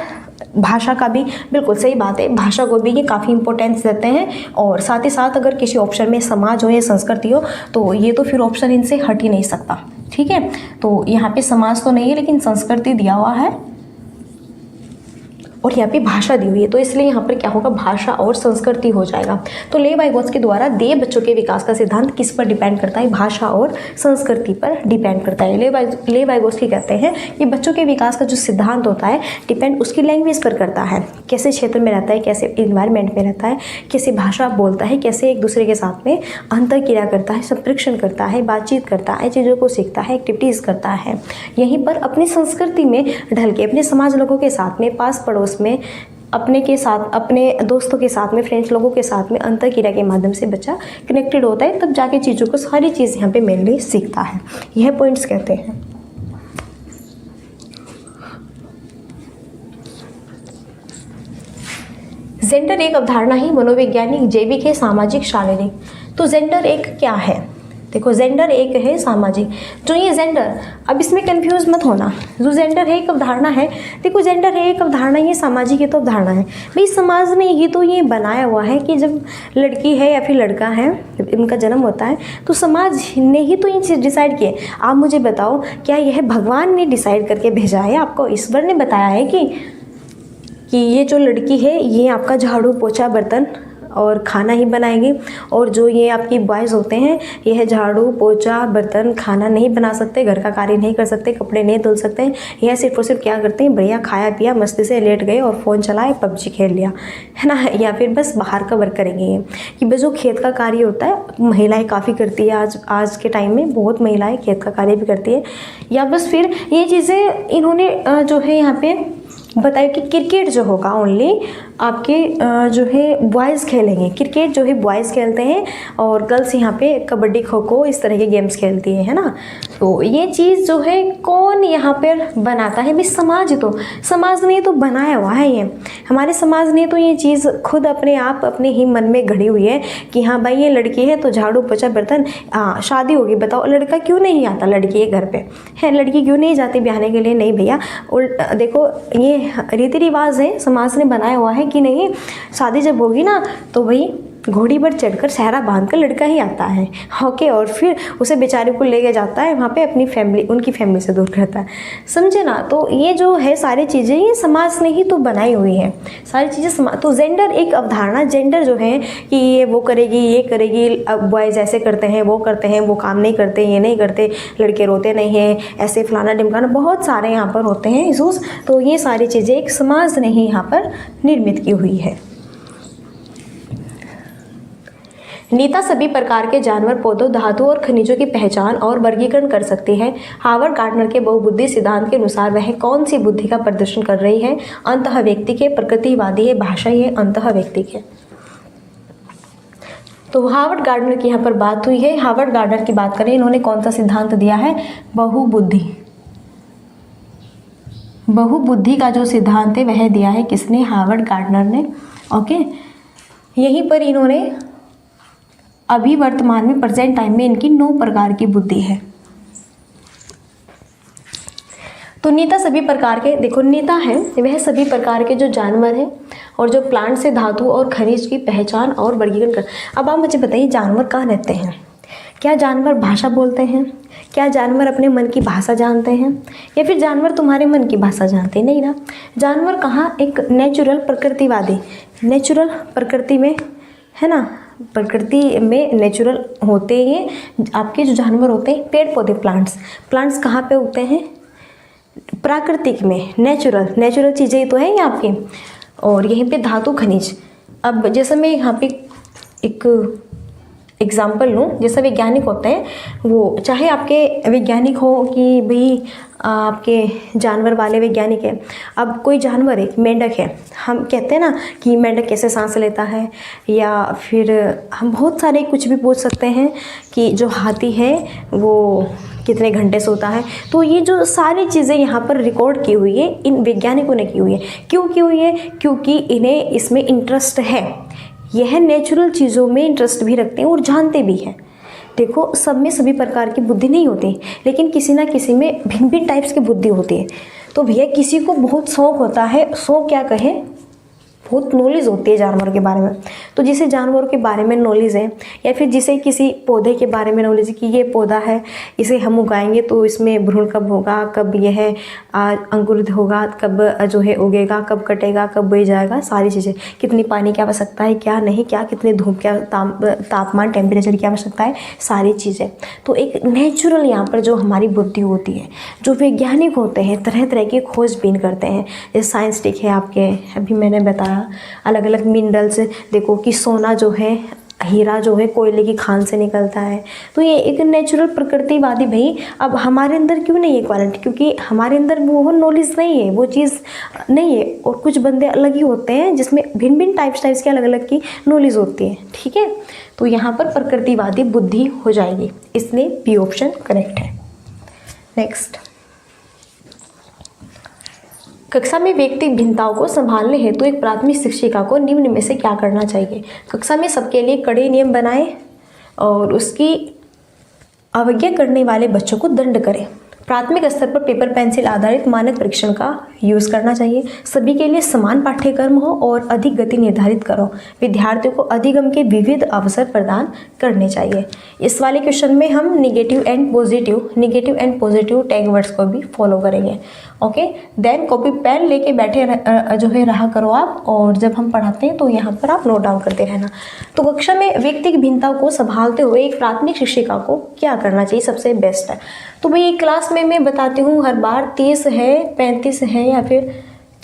भाषा का भी, बिल्कुल सही बात है, भाषा को भी ये काफ़ी इंपॉर्टेंस देते हैं, और साथ ही साथ अगर किसी ऑप्शन में समाज हो या संस्कृति हो तो ये तो फिर ऑप्शन इनसे हट ही नहीं सकता। ठीक है, तो यहाँ पे समाज तो नहीं है लेकिन संस्कृति दिया हुआ है और यहाँ पे भाषा दी हुई है, तो इसलिए यहाँ पर क्या होगा, भाषा और संस्कृति हो जाएगा। तो लेवी वाइगोत्स्की द्वारा दिए बच्चों के विकास का सिद्धांत किस पर डिपेंड करता है? भाषा और संस्कृति पर डिपेंड करता है। लेवी वाइगोत्स्की कहते हैं कि बच्चों के विकास का जो सिद्धांत होता है डिपेंड उसकी लैंग्वेज पर करता है, कैसे क्षेत्र में रहता है, कैसे इन्वायरमेंट में रहता है, कैसे भाषा बोलता है, कैसे एक दूसरे के साथ में अंतःक्रिया करता है, संप्रेक्षण करता है, बातचीत करता है, चीज़ों को सीखता है, एक्टिविटीज़ करता है। यहीं पर अपनी संस्कृति में ढल के अपने समाज लोगों के साथ में, पास पड़ोस में, अपने के साथ, अपने दोस्तों के साथ में, फ्रेंड्स लोगों के साथ में अंतःक्रिया के माध्यम से बच्चा कनेक्टेड होता है, तब जाके चीज़ों को, सारी चीज़ यहाँ पे मेनली सीखता है। यह पॉइंट्स कहते हैं। जेंडर एक अवधारणा ही मनोवैज्ञानिक, जैविक है, सामाजिक, शारीरिक। तो जेंडर एक क्या है? देखो जेंडर एक है सामाजिक। जो ये जेंडर, अब इसमें कंफ्यूज मत होना, जो जेंडर है एक अवधारणा है। देखो जेंडर है एक अवधारणा, ये सामाजिक है तो अवधारणा है भाई, समाज ने ही तो ये बनाया हुआ है कि जब लड़की है या फिर लड़का है, जब इनका जन्म होता है तो समाज ने ही तो ये चीज़ डिसाइड किए। आप मुझे बताओ, क्या यह भगवान ने डिसाइड करके भेजा है आपको? ईश्वर ने बताया है कि ये जो लड़की है ये आपका झाड़ू पोछा बर्तन और खाना ही बनाएगी, और जो ये आपकी बॉयज़ होते हैं यह झाड़ू पोछा बर्तन खाना नहीं बना सकते, घर का कार्य नहीं कर सकते, कपड़े नहीं धुल सकते हैं। यह सिर्फ और सिर्फ क्या करते हैं, बढ़िया खाया पिया मस्ती से लेट गए और फ़ोन चलाए, पबजी खेल लिया, है ना, या फिर बस बाहर का वर्क करेंगे। ये कि बस जो खेत का कार्य होता है महिलाएँ काफ़ी करती है, आज के टाइम में बहुत महिलाएँ खेत का कार्य भी करती है। या बस फिर ये चीज़ें इन्होंने जो है यहाँ पे बताया कि क्रिकेट जो होगा ओनली आपके जो है बॉयज़ खेलेंगे, क्रिकेट जो है बॉयज़ खेलते हैं, और गर्ल्स यहाँ पे कबड्डी, खो खो, इस तरह के गेम्स खेलती है ना। तो ये चीज़ जो है कौन यहाँ पर बनाता है? भी समाज, तो समाज ने तो बनाया हुआ है, ये हमारे समाज ने तो ये चीज़ खुद अपने आप अपने ही मन में घड़ी हुई है कि हाँ भाई ये लड़की है तो झाड़ू पोछा बर्तन, शादी होगी, बताओ लड़का क्यों नहीं आता लड़की के घर पे है, लड़की क्यों नहीं जाती ब्याहने के लिए? नहीं भैया, देखो ये रीति रिवाज है, समाज ने बनाया हुआ है कि नहीं, शादी जब होगी ना तो भाई घोड़ी पर चढ़कर सहरा बांधकर लड़का ही आता है, ओके, और फिर उसे बेचारे को लेके जाता है वहाँ पे अपनी फैमिली, उनकी फैमिली से दूर करता है, समझे ना। तो ये जो है सारी चीज़ें ये समाज ने ही तो बनाई हुई है, सारी चीज़ें समाज। तो जेंडर एक अवधारणा, जेंडर जो है कि ये वो करेगी, ये करेगी, अब बॉयज़ ऐसे करते हैं, वो करते हैं, वो काम नहीं करते, ये नहीं करते, लड़के रोते नहीं हैं, ऐसे फलाना ढिमकाना, बहुत सारे यहाँ पर होते हैं इशूज़। तो ये सारी चीज़ें एक समाज ने ही यहाँ पर निर्मित की हुई है। नीता सभी प्रकार के जानवर, पौधों, धातु और खनिजों की पहचान और वर्गीकरण कर सकती है। हार्वर्ड गार्डनर के बहुबुद्धि सिद्धांत के अनुसार वह कौन सी बुद्धि का प्रदर्शन कर रही है? अंतः व्यक्ति के, प्रकृतिवादी है, भाषाई है, अंतः व्यक्ति के। तो हार्वर्ड गार्डनर की यहाँ पर बात हुई है। हार्वर्ड गार्डनर की बात करें, इन्होंने कौन सा सिद्धांत दिया है? बहुबुद्धि। बहुबुद्धि का जो सिद्धांत है वह दिया है किसने? हार्वर्ड गार्डनर ने, ओके। यहीं पर इन्होंने अभी वर्तमान में प्रेजेंट टाइम में इनकी 9 प्रकार की बुद्धि है। तो नीता सभी प्रकार के, देखो नीता है वह सभी प्रकार के जो जानवर हैं, और जो प्लांट से धातु और खनिज की पहचान और वर्गीकरण कर। अब आप मुझे बताइए, जानवर कहाँ रहते हैं? क्या जानवर भाषा बोलते हैं? क्या जानवर अपने मन की भाषा जानते हैं? या फिर जानवर तुम्हारे मन की भाषा जानते हैं? नहीं ना। जानवर कहाँ, एक नेचुरल प्रकृतिवादी, नेचुरल प्रकृति में, है ना, प्रकृति में नेचुरल होते हैं आपके जो जानवर होते हैं, पेड़ पौधे, प्लांट्स कहाँ पे उगते हैं? प्राकृतिक में, नेचुरल चीज़ें ही तो हैं ये आपकी। और यहीं पे धातु खनिज। अब जैसे मैं यहाँ पे एक एग्जाम्पल लूँ, जैसे वैज्ञानिक होते हैं, वो चाहे आपके वैज्ञानिक हो कि भाई आपके जानवर वाले वैज्ञानिक है। अब कोई जानवर है, मेंढक है, हम कहते हैं ना कि मेंढक कैसे सांस लेता है, या फिर हम बहुत सारे कुछ भी पूछ सकते हैं कि जो हाथी है वो कितने घंटे सोता है। तो ये जो सारी चीज़ें यहाँ पर रिकॉर्ड की हुई है, इन वैज्ञानिकों ने की हुई है। क्यों की हुई है? क्योंकि इन्हें इसमें इंटरेस्ट है, यह नेचुरल चीज़ों में इंटरेस्ट भी रखते हैं और जानते भी हैं। देखो, सब में सभी प्रकार की बुद्धि नहीं होती, लेकिन किसी ना किसी में भिन्न भिन्न टाइप्स की बुद्धि होती है। तो भैया किसी को बहुत शौक होता है, शौक क्या कहें, बहुत नॉलेज होती है जानवरों के बारे में। तो जिसे जानवरों के बारे में नॉलेज है, या फिर जिसे किसी पौधे के बारे में नॉलेज है कि ये पौधा है, इसे हम उगाएंगे तो इसमें भ्रूण कब होगा, कब यह अंकुरित होगा, कब जो है उगेगा, कब कटेगा, कब बोई जाएगा, सारी चीज़ें, कितनी पानी की आवश्यकता है, क्या नहीं, क्या कितने धूप क्या तापमान टेम्परेचर की आवश्यकता है, सारी चीज़ें। तो एक नेचुरल यहाँ पर जो हमारी बुद्धि होती है, जो वैज्ञानिक होते हैं तरह तरह की खोजबीन करते हैं। जैसे साइंटिस्टिक है आपके, अभी मैंने बताया अलग अलग मिनरल्स, देखो कि सोना जो है, हीरा जो है कोयले की खान से निकलता है। तो ये एक नेचुरल प्रकृतिवादी भाई। अब हमारे अंदर क्यों नहीं है क्वालिटी? क्योंकि हमारे अंदर वो नॉलेज नहीं है, वो चीज़ नहीं है। और कुछ बंदे अलग ही होते हैं जिसमें भिन्न भिन्न टाइप्स की अलग अलग की नॉलेज होती है, ठीक है। तो यहाँ पर प्रकृतिवादी बुद्धि हो जाएगी, इसलिए बी ऑप्शन करेक्ट है। नेक्स्ट, कक्षा में व्यक्तिगत भिन्नताओं को संभालने हेतु तो एक प्राथमिक शिक्षिका को निम्न में से क्या करना चाहिए? कक्षा में सबके लिए कड़े नियम बनाएं और उसकी अवज्ञा करने वाले बच्चों को दंड करें। प्राथमिक स्तर पर पेपर पेंसिल आधारित मानक परीक्षण का यूज़ करना चाहिए। सभी के लिए समान पाठ्यक्रम हो और अधिक गति निर्धारित करो। विद्यार्थियों को अधिगम के विविध अवसर प्रदान करने चाहिए। इस वाले क्वेश्चन में हम negative and positive tag words को भी फॉलो करेंगे। ओके, देन कॉपी पेन लेके बैठे जो है रहा करो आप, और जब हम पढ़ाते हैं तो यहाँ पर आप नोट डाउन करते रहना। तो कक्षा में व्यक्तिगत भिन्नताओं को संभालते हुए एक प्राथमिक शिक्षिका को क्या करना चाहिए सबसे बेस्ट है? तो भाई क्लास में मैं बताती हूँ हर बार 30 है, 35 है, या फिर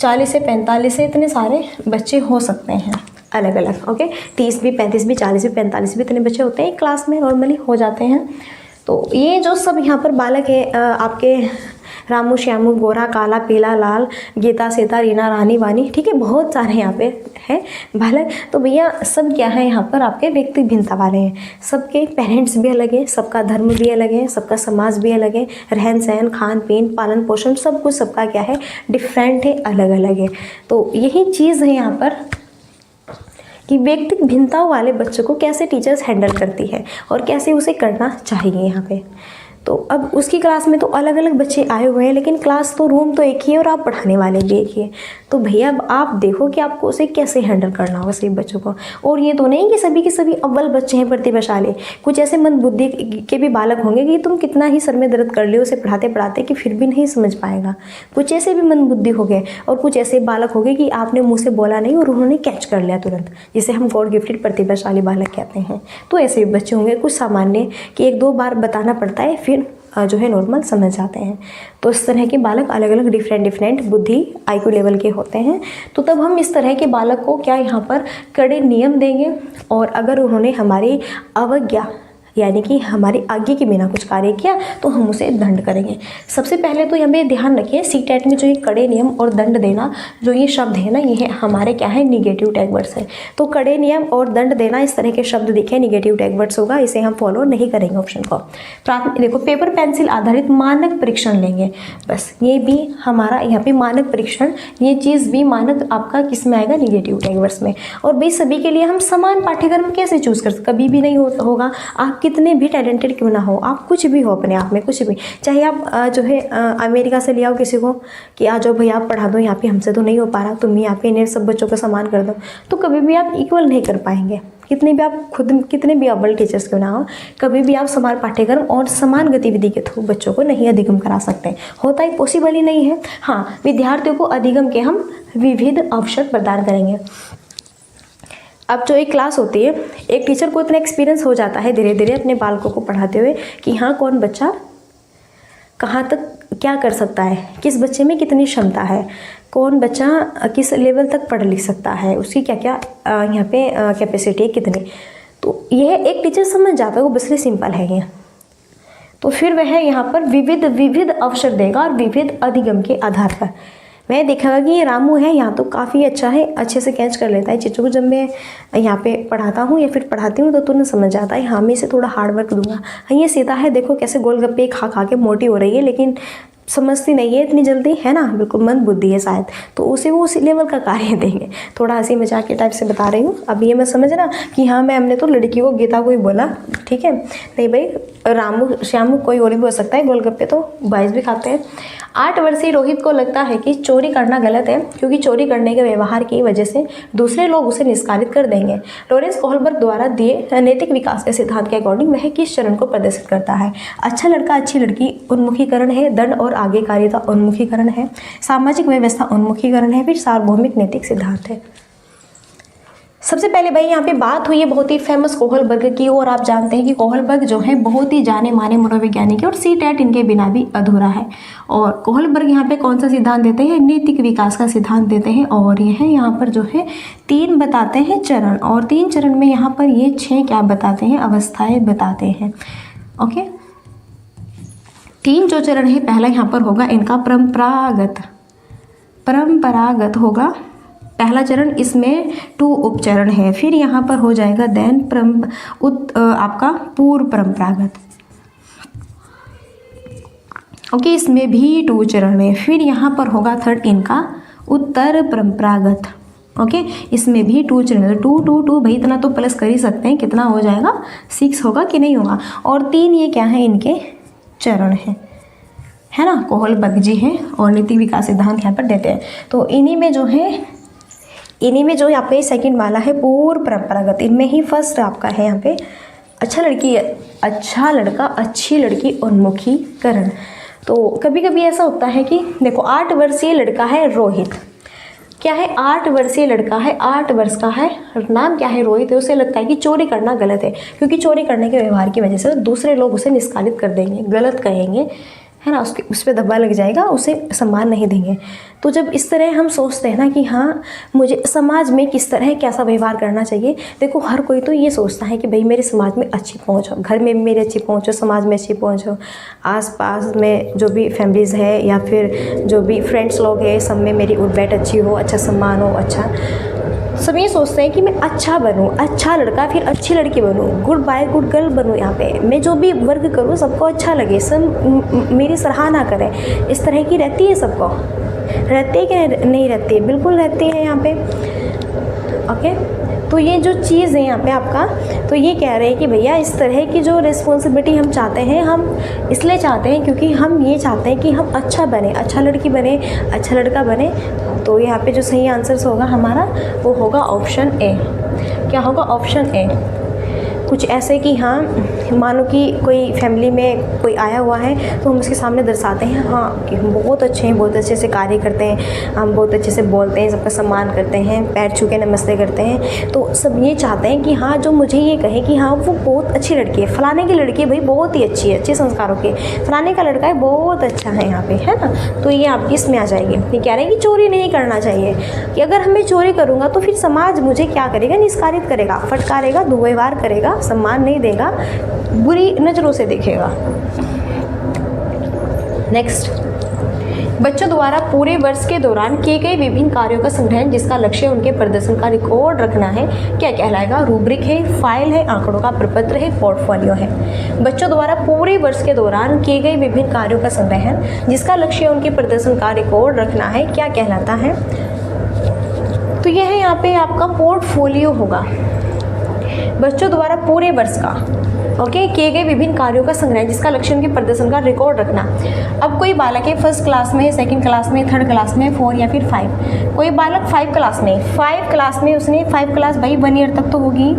40 से 45 है, इतने सारे बच्चे हो सकते हैं अलग अलग। ओके, 30 भी, 35 भी, 40 भी, 45 भी, इतने बच्चे होते हैं क्लास में, नॉर्मली हो जाते हैं। तो ये जो सब यहाँ पर बालक है आपके रामू, श्यामू, गोरा, काला, पीला, लाल, गीता, सीता, रीना, रानी, वानी, ठीक है, बहुत सारे यहाँ पे हैं बालक। तो भैया सब क्या है यहाँ पर आपके व्यक्तिगत भिन्नता वाले हैं। सबके पेरेंट्स भी अलग है, सबका धर्म भी अलग है, सबका समाज भी अलग है, रहन सहन, खान पीन, पालन पोषण, सब कुछ सबका क्या है, डिफरेंट है, अलग अलग है। तो यही चीज़ है यहाँ पर कि व्यक्तिगत भिन्नताओं वाले बच्चों को कैसे टीचर्स हैंडल करती है और कैसे उसे करना चाहिए यहाँ पे। तो अब उसकी क्लास में तो अलग अलग बच्चे आए हुए हैं, लेकिन क्लास तो रूम तो एक ही है और आप पढ़ाने वाले भी एक ही है। तो भैया अब आप देखो कि आपको उसे कैसे हैंडल करना होगा सभी बच्चों को। और ये तो नहीं कि सभी के सभी अव्वल बच्चे हैं प्रतिभाशाली, कुछ ऐसे मंद बुद्धि के भी बालक होंगे कि तुम कितना ही सर में दर्द कर लियो उसे पढ़ाते पढ़ाते कि फिर भी नहीं समझ पाएगा। कुछ ऐसे भी मंद बुद्धि हो गए, और कुछ ऐसे बालक हो गए कि आपने मुँह से बोला नहीं और उन्होंने कैच कर लिया तुरंत, जिसे हम गॉड गिफ्टेड प्रतिभाशाली बालक कहते हैं। तो ऐसे भी बच्चे होंगे कुछ सामान्य कि एक दो बार बताना पड़ता है, फिर जो है नॉर्मल समझ जाते हैं। तो इस तरह के बालक अलग अलग डिफरेंट बुद्धि IQ लेवल के होते हैं। तो तब हम इस तरह के बालक को क्या यहाँ पर कड़े नियम देंगे, और अगर उन्होंने हमारी अवज्ञा यानी कि हमारी आज्ञा के बिना कुछ कार्य किया तो हम उसे दंड करेंगे। सबसे पहले तो हमें ध्यान रखिए CTET में जो ये कड़े नियम और दंड देना जो ये शब्द है ना, ये हमारे क्या है, निगेटिव टैग वर्ड्स है। तो कड़े नियम और दंड देना इस तरह के शब्द दिखे निगेटिव टैग वर्ड्स होगा, इसे हम फॉलो नहीं करेंगे ऑप्शन को। देखो पेपर पेंसिल आधारित मानक परीक्षण लेंगे, बस ये भी हमारा यहाँ पे मानक परीक्षण, ये चीज़ भी मानक आपका किस में आएगा, निगेटिव टैग वर्ड्स में। और भाई सभी के लिए हम समान पाठ्यक्रम कैसे चूज़ कर सकते, कभी भी नहीं होगा। आप कितने भी टैलेंटेड क्यों ना हो, आप कुछ भी हो अपने आप में, कुछ भी, चाहे आप जो है अमेरिका से ले आओ किसी को कि आ जाओ भैया आप पढ़ा दो, यहाँ पे हमसे तो नहीं हो पा रहा, तुम यहाँ पे इन्हें सब बच्चों का सम्मान कर दो, तो कभी भी आप इक्वल नहीं कर पाएंगे। कितने भी आप खुद कितने भी अव्वल टीचर्स क्यों ना हो, कभी भी आप समान पाठ्यक्रम और समान गतिविधि के थ्रू बच्चों को नहीं अधिगम करा सकते। होता ही पॉसिबल ही नहीं है। हाँ, विद्यार्थियों को अधिगम के हम विविध अवसर प्रदान करेंगे। अब जो एक क्लास होती है, एक टीचर को इतना एक्सपीरियंस हो जाता है धीरे धीरे अपने बालकों को पढ़ाते हुए कि हाँ कौन बच्चा कहाँ तक क्या कर सकता है, किस बच्चे में कितनी क्षमता है, कौन बच्चा किस लेवल तक पढ़ लिख सकता है, उसकी क्या क्या यहाँ पे कैपेसिटी है कितनी। तो यह एक टीचर समझ जाता है, वो बस सिंपल है ये। तो फिर वह यहाँ पर विविध अवसर देगा और विविध अधिगम के आधार पर मैं देखेगा कि ये रामू है यहाँ तो काफ़ी अच्छा है, अच्छे से कैच कर लेता है चीज़ों को। जब मैं यहाँ पे पढ़ाता हूँ या फिर पढ़ाती हूँ तो तुरंत समझ जाता है, हाँ मैं इसे थोड़ा हार्ड वर्क दूंगा। हाँ ये सीधा है, देखो कैसे गोलगप्पे खा खा के मोटी हो रही है, लेकिन समझती नहीं है इतनी जल्दी, है ना, बिल्कुल मंद बुद्धि है शायद, तो उसे वो उसी लेवल का कार्य देंगे। थोड़ा हंसी मजाक के टाइप से बता रही हूँ। अब ये मैं समझ ना कि हाँ मैम ने तो लड़की को गीता को ही बोला, ठीक है, नहीं भाई रामू श्यामू कोई और भी हो सकता है, गोलगप्पे तो बॉयज़ भी खाते हैं। 8 वर्षीय रोहित को लगता है कि चोरी करना गलत है क्योंकि चोरी करने के व्यवहार की वजह से दूसरे लोग उसे निष्कासित कर देंगे। लॉरेंस कोहलबर्ग द्वारा दिए नैतिक विकास के सिद्धांत के अकॉर्डिंग वह किस चरण को प्रदर्शित करता है? अच्छा लड़का अच्छी लड़की उन्मुखीकरण है, दंड और आज्ञाकारिता उन्मुखीकरण है, सामाजिक व्यवस्था उन्मुखीकरण है, फिर सार्वभौमिक नैतिक सिद्धांत है। सबसे पहले भाई यहाँ पे बात हुई है बहुत ही फेमस कोहलबर्ग की, और आप जानते हैं कि कोहलबर्ग जो है बहुत ही जाने माने मनोवैज्ञानिक है और सीटेट इनके बिना भी अधूरा है। और कोहलबर्ग यहाँ पे कौन सा सिद्धांत देते हैं? नैतिक विकास का सिद्धांत देते हैं। और यह यहाँ पर जो है 3 बताते हैं चरण, और 3 चरण में यहाँ पर ये 6 क्या बताते हैं? अवस्थाएं बताते हैं। ओके, 3 जो चरण है, पहला यहाँ पर होगा इनका परंपरागत होगा पहला चरण, इसमें 2 उपचरण है। फिर यहाँ पर हो जाएगा देन आपका पूर्व परंपरागत, ओके, इसमें भी 2 चरण है। फिर यहाँ पर होगा थर्ड इनका उत्तर परंपरागत, ओके, इसमें भी 2 चरण, 2 भाई इतना तो प्लस कर ही सकते हैं, कितना हो जाएगा 6 होगा कि नहीं होगा। और 3 ये क्या है इनके चरण है ना, कोहलबर्ग जी हैं और नैतिक विकास सिद्धांत यहाँ पर देते हैं। तो इन्हीं में जो यहाँ पे सेकंड वाला है पूर्व परंपरागत, इनमें ही फर्स्ट आपका है यहाँ पे अच्छा लड़का अच्छी लड़की उन्मुखीकरण। तो कभी कभी ऐसा होता है कि देखो 8 वर्षीय लड़का है रोहित, क्या है 8 वर्षीय लड़का है, 8 वर्ष का है, नाम क्या है रोहित है, उसे लगता है कि चोरी करना गलत है क्योंकि चोरी करने के व्यवहार की वजह से दूसरे लोग उसे निष्कासित कर देंगे, गलत कहेंगे, है ना, उस पर दबा लग जाएगा, उसे सम्मान नहीं देंगे। तो जब इस तरह हम सोचते हैं ना कि हाँ मुझे समाज में किस तरह कैसा व्यवहार करना चाहिए, देखो हर कोई तो ये सोचता है कि भाई मेरे समाज में अच्छी पहुँच हो, घर में भी मेरी अच्छी पहुँच हो, समाज में अच्छी पहुँच हो, आसपास में जो भी फैमिलीज़ है या फिर जो भी फ्रेंड्स लोग हैं सब में मेरी उठ बैठ अच्छी हो, अच्छा सम्मान हो, अच्छा सब ये सोचते हैं कि मैं अच्छा बनूं, अच्छा लड़का फिर अच्छी लड़की बनूं, गुड बाय गुड गर्ल बनूं, यहाँ पे मैं जो भी वर्क करूं सबको अच्छा लगे, सब मेरी सराहना करें, इस तरह की रहती है सबको, रहती है कि नहीं रहती है? बिल्कुल रहती है यहाँ पे। ओके, तो ये जो चीज़ है यहाँ पे आपका, तो ये कह रहे हैं कि भैया इस तरह की जो रिस्पॉन्सिबिलिटी हम चाहते हैं, हम इसलिए चाहते हैं क्योंकि हम ये चाहते हैं कि हम अच्छा बने, अच्छा लड़की बने, अच्छा लड़का बने। तो यहाँ पे जो सही आंसर होगा हमारा वो होगा ऑप्शन ए। क्या होगा? Option A. कुछ ऐसे कि हाँ मानो कि कोई फैमिली में कोई आया हुआ है तो हम उसके सामने दर्शाते हैं हाँ कि हम बहुत अच्छे हैं, बहुत अच्छे से कार्य करते हैं, हम बहुत अच्छे से बोलते हैं, सबका सम्मान करते हैं, पैर छू के नमस्ते करते हैं। तो सब ये चाहते हैं कि हाँ जो मुझे ये कहे कि हाँ वो बहुत अच्छी लड़की है, फलाने की लड़की है भाई बहुत ही अच्छी है, अच्छे संस्कारों की, फलाने का लड़का है बहुत अच्छा है यहाँ पे, है ना। तो ये आपकी इसमें आ जाएगी। ये कह रहे हैं कि चोरी नहीं करना चाहिए, कि अगर हमें चोरी करूँगा तो फिर समाज मुझे क्या करेगा? निष्कासित करेगा, फटकारेगा, दुर्व्यवहार करेगा, सम्मान नहीं देगा, बुरी नज़रों से देखेगा। नेक्स्ट, बच्चों द्वारा पूरे वर्ष के दौरान किए गए विभिन्न कार्यों का संग्रहण जिसका लक्ष्य उनके प्रदर्शन का रिकॉर्ड रखना है क्या कहलाएगा? रूब्रिक है, फाइल है, आंकड़ों का प्रपत्र है, पोर्टफोलियो है। बच्चों द्वारा पूरे वर्ष के दौरान किए गए विभिन्न कार्यों का संग्रहण जिसका लक्ष्य उनके प्रदर्शन का रिकॉर्ड रखना है क्या कहलाता है? तो यह है यहाँ पे आपका पोर्टफोलियो होगा। बच्चों द्वारा पूरे वर्ष का, ओके, किए गए विभिन्न कार्यों का संग्रह जिसका लक्ष्य उनके प्रदर्शन का रिकॉर्ड रखना। अब कोई बालक है फर्स्ट क्लास में, सेकंड क्लास में, थर्ड क्लास में, 4 या फिर 5। कोई बालक 5 क्लास में उसने 5 क्लास भाई 1 ईयर तक तो होगी,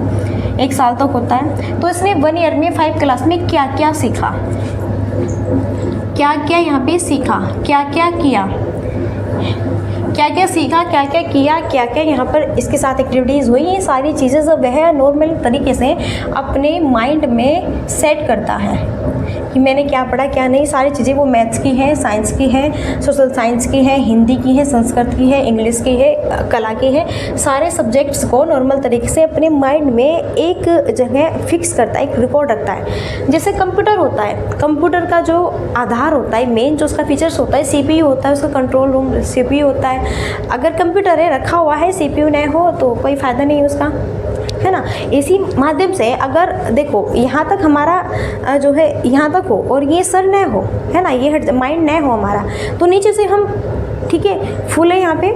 1 साल तक होता है। तो इसने 1 ईयर में 5 क्लास में क्या क्या सीखा, क्या क्या यहाँ पे सीखा, क्या क्या किया, क्या क्या सीखा, क्या क्या किया, क्या क्या यहाँ पर इसके साथ एक्टिविटीज़ हुई, ये सारी चीज़ें जब वह नॉर्मल तरीके से अपने माइंड में सेट करता है कि मैंने क्या पढ़ा क्या नहीं, सारी चीज़ें वो मैथ्स की है, साइंस की है, सोशल साइंस की है, हिंदी की है, संस्कृत की है, इंग्लिश की है, कला की है, सारे सब्जेक्ट्स को नॉर्मल तरीके से अपने माइंड में एक जगह फिक्स करता है, एक रिकॉर्ड रखता है। जैसे कंप्यूटर होता है, कंप्यूटर का जो आधार होता है, मेन जो उसका फीचर्स होता है, CPU होता है, उसका कंट्रोल रूम CPU होता है। अगर कंप्यूटर है रखा हुआ है, CPU नहीं हो तो कोई फ़ायदा नहीं उसका, है ना। इसी माध्यम से अगर देखो यहाँ तक हमारा जो है यहाँ तक हो और ये सर न हो, है ना, ये माइंड न हो हमारा, तो नीचे से हम ठीक है फुल है यहाँ पे,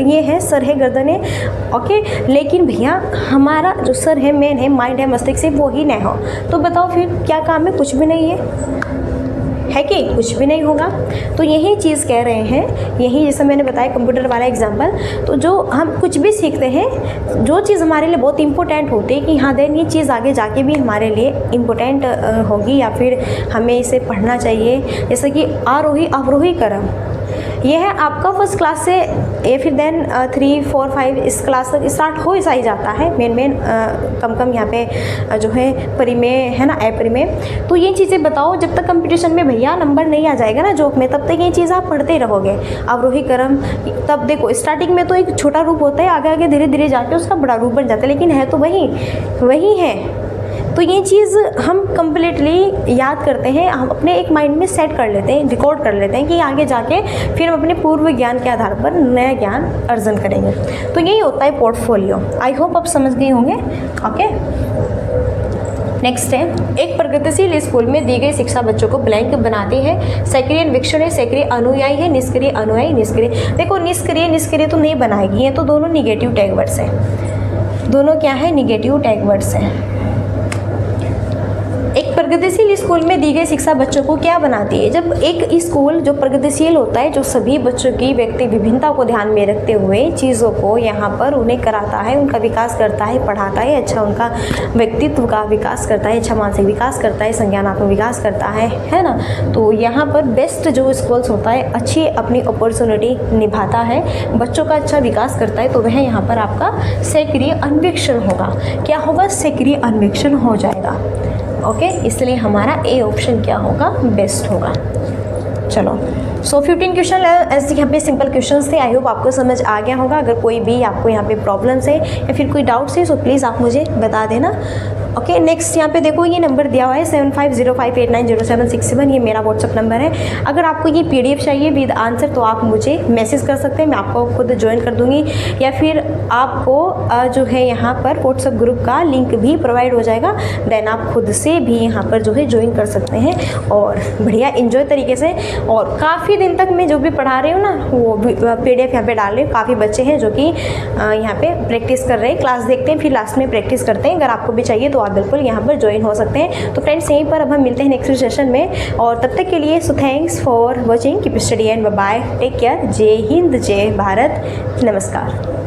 ये है सर है, गर्दन है, ओके, लेकिन भैया हमारा जो सर है, मेन है, माइंड है, मस्तिष्क है, वो ही न हो, तो बताओ फिर क्या काम है, कुछ भी नहीं है कि कुछ भी नहीं होगा। तो यही चीज़ कह रहे हैं, यही जैसे मैंने बताया कंप्यूटर वाला एग्जांपल। तो जो हम कुछ भी सीखते हैं, जो चीज़ हमारे लिए बहुत इंपॉर्टेंट होती है कि हाँ देन ये चीज़ आगे जाके भी हमारे लिए इम्पोर्टेंट होगी या फिर हमें इसे पढ़ना चाहिए, जैसे कि आरोही अवरोही क्रम, ये है आपका फर्स्ट क्लास से या फिर देन 3, 4, 5 इस क्लास तक स्टार्ट हो ऐसा ही जाता है। मेन कम यहाँ पे जो है परिमेय है ना, अपरिमेय। तो ये चीज़ें बताओ, जब तक कंपटीशन में भैया नंबर नहीं आ जाएगा ना जोक में, तब तक ये चीज़ आप पढ़ते रहोगे। अवरोही क्रम, तब देखो स्टार्टिंग में तो एक छोटा रूप होता है, आगे आगे धीरे धीरे जाके उसका बड़ा रूप बन जाता है, लेकिन है तो वही है। तो ये चीज़ हम कम्प्लीटली याद करते हैं, हम अपने एक माइंड में सेट कर लेते हैं, रिकॉर्ड कर लेते हैं कि आगे जाके फिर हम अपने पूर्व ज्ञान के आधार पर नया ज्ञान अर्जन करेंगे। तो यही होता है पोर्टफोलियो। आई होप आप समझ गए होंगे। ओके, नेक्स्ट है, एक प्रगतिशील स्कूल में दी गई शिक्षा बच्चों को ब्लैंक बनाती है। सक्रिय अन्वेषण है, सक्रिय अनुयायी है, निष्क्रिय अनुयायी, निष्क्रिय। देखो निष्क्रिय तो नहीं बनाएगी, ये तो दोनों निगेटिव टैग वर्ड्स हैं, दोनों क्या है, निगेटिव टैग वर्ड्स हैं। एक प्रगतिशील स्कूल में दी गई शिक्षा बच्चों को क्या बनाती है। जब एक स्कूल जो प्रगतिशील होता है, जो सभी बच्चों की व्यक्ति विभिन्नता को ध्यान में रखते हुए चीज़ों को यहाँ पर उन्हें कराता है, उनका विकास करता है, पढ़ाता है, अच्छा उनका व्यक्तित्व का विकास करता है, अच्छा मानसिक विकास करता है, संज्ञानात्मक विकास करता है ना। तो यहाँ पर बेस्ट जो स्कूल्स होता है, अच्छी अपनी अपॉर्चुनिटी निभाता है, बच्चों का अच्छा विकास करता है, तो वह यहाँ पर आपका सक्रिय अन्वेषण होगा। क्या होगा, सक्रिय अन्वेषण हो जाएगा। ओके, इसलिए हमारा ए ऑप्शन क्या होगा, बेस्ट होगा। चलो, सो 15 क्वेश्चन ऐसे यहाँ पे सिंपल क्वेश्चंस थे। आई होप आपको समझ आ गया होगा। अगर कोई भी आपको यहाँ पे प्रॉब्लम्स है या फिर कोई डाउट्स है, सो प्लीज़ आप मुझे बता देना। ओके, नेक्स्ट यहाँ पे देखो ये नंबर दिया हुआ है 7505890767, ये मेरा व्हाट्सअप नंबर है। अगर आपको ये PDF चाहिए विद आंसर तो आप मुझे मैसेज कर सकते हैं, मैं आपको खुद ज्वाइन कर दूँगी, या फिर आपको जो है यहाँ पर व्हाट्सअप ग्रुप का लिंक भी प्रोवाइड हो जाएगा, देन आप खुद से भी यहाँ पर जो है ज्वाइन कर सकते हैं और बढ़िया इन्जॉय तरीके से। और काफ़ी दिन तक मैं जो भी पढ़ा रही हूँ ना, वो PDF यहाँ पे डाल रही हूँ। काफ़ी बच्चे हैं जो कि यहाँ पे प्रैक्टिस कर रहे हैं, क्लास देखते हैं फिर लास्ट में प्रैक्टिस करते हैं। अगर आपको भी चाहिए तो आप बिल्कुल यहाँ पर ज्वाइन हो सकते हैं। तो फ्रेंड्स, यहीं पर अब हम मिलते हैं नेक्स्ट सेशन में, और तब तक के लिए so thanks for watching, keep study and bye, take care, जय हिंद, जय भारत, नमस्कार।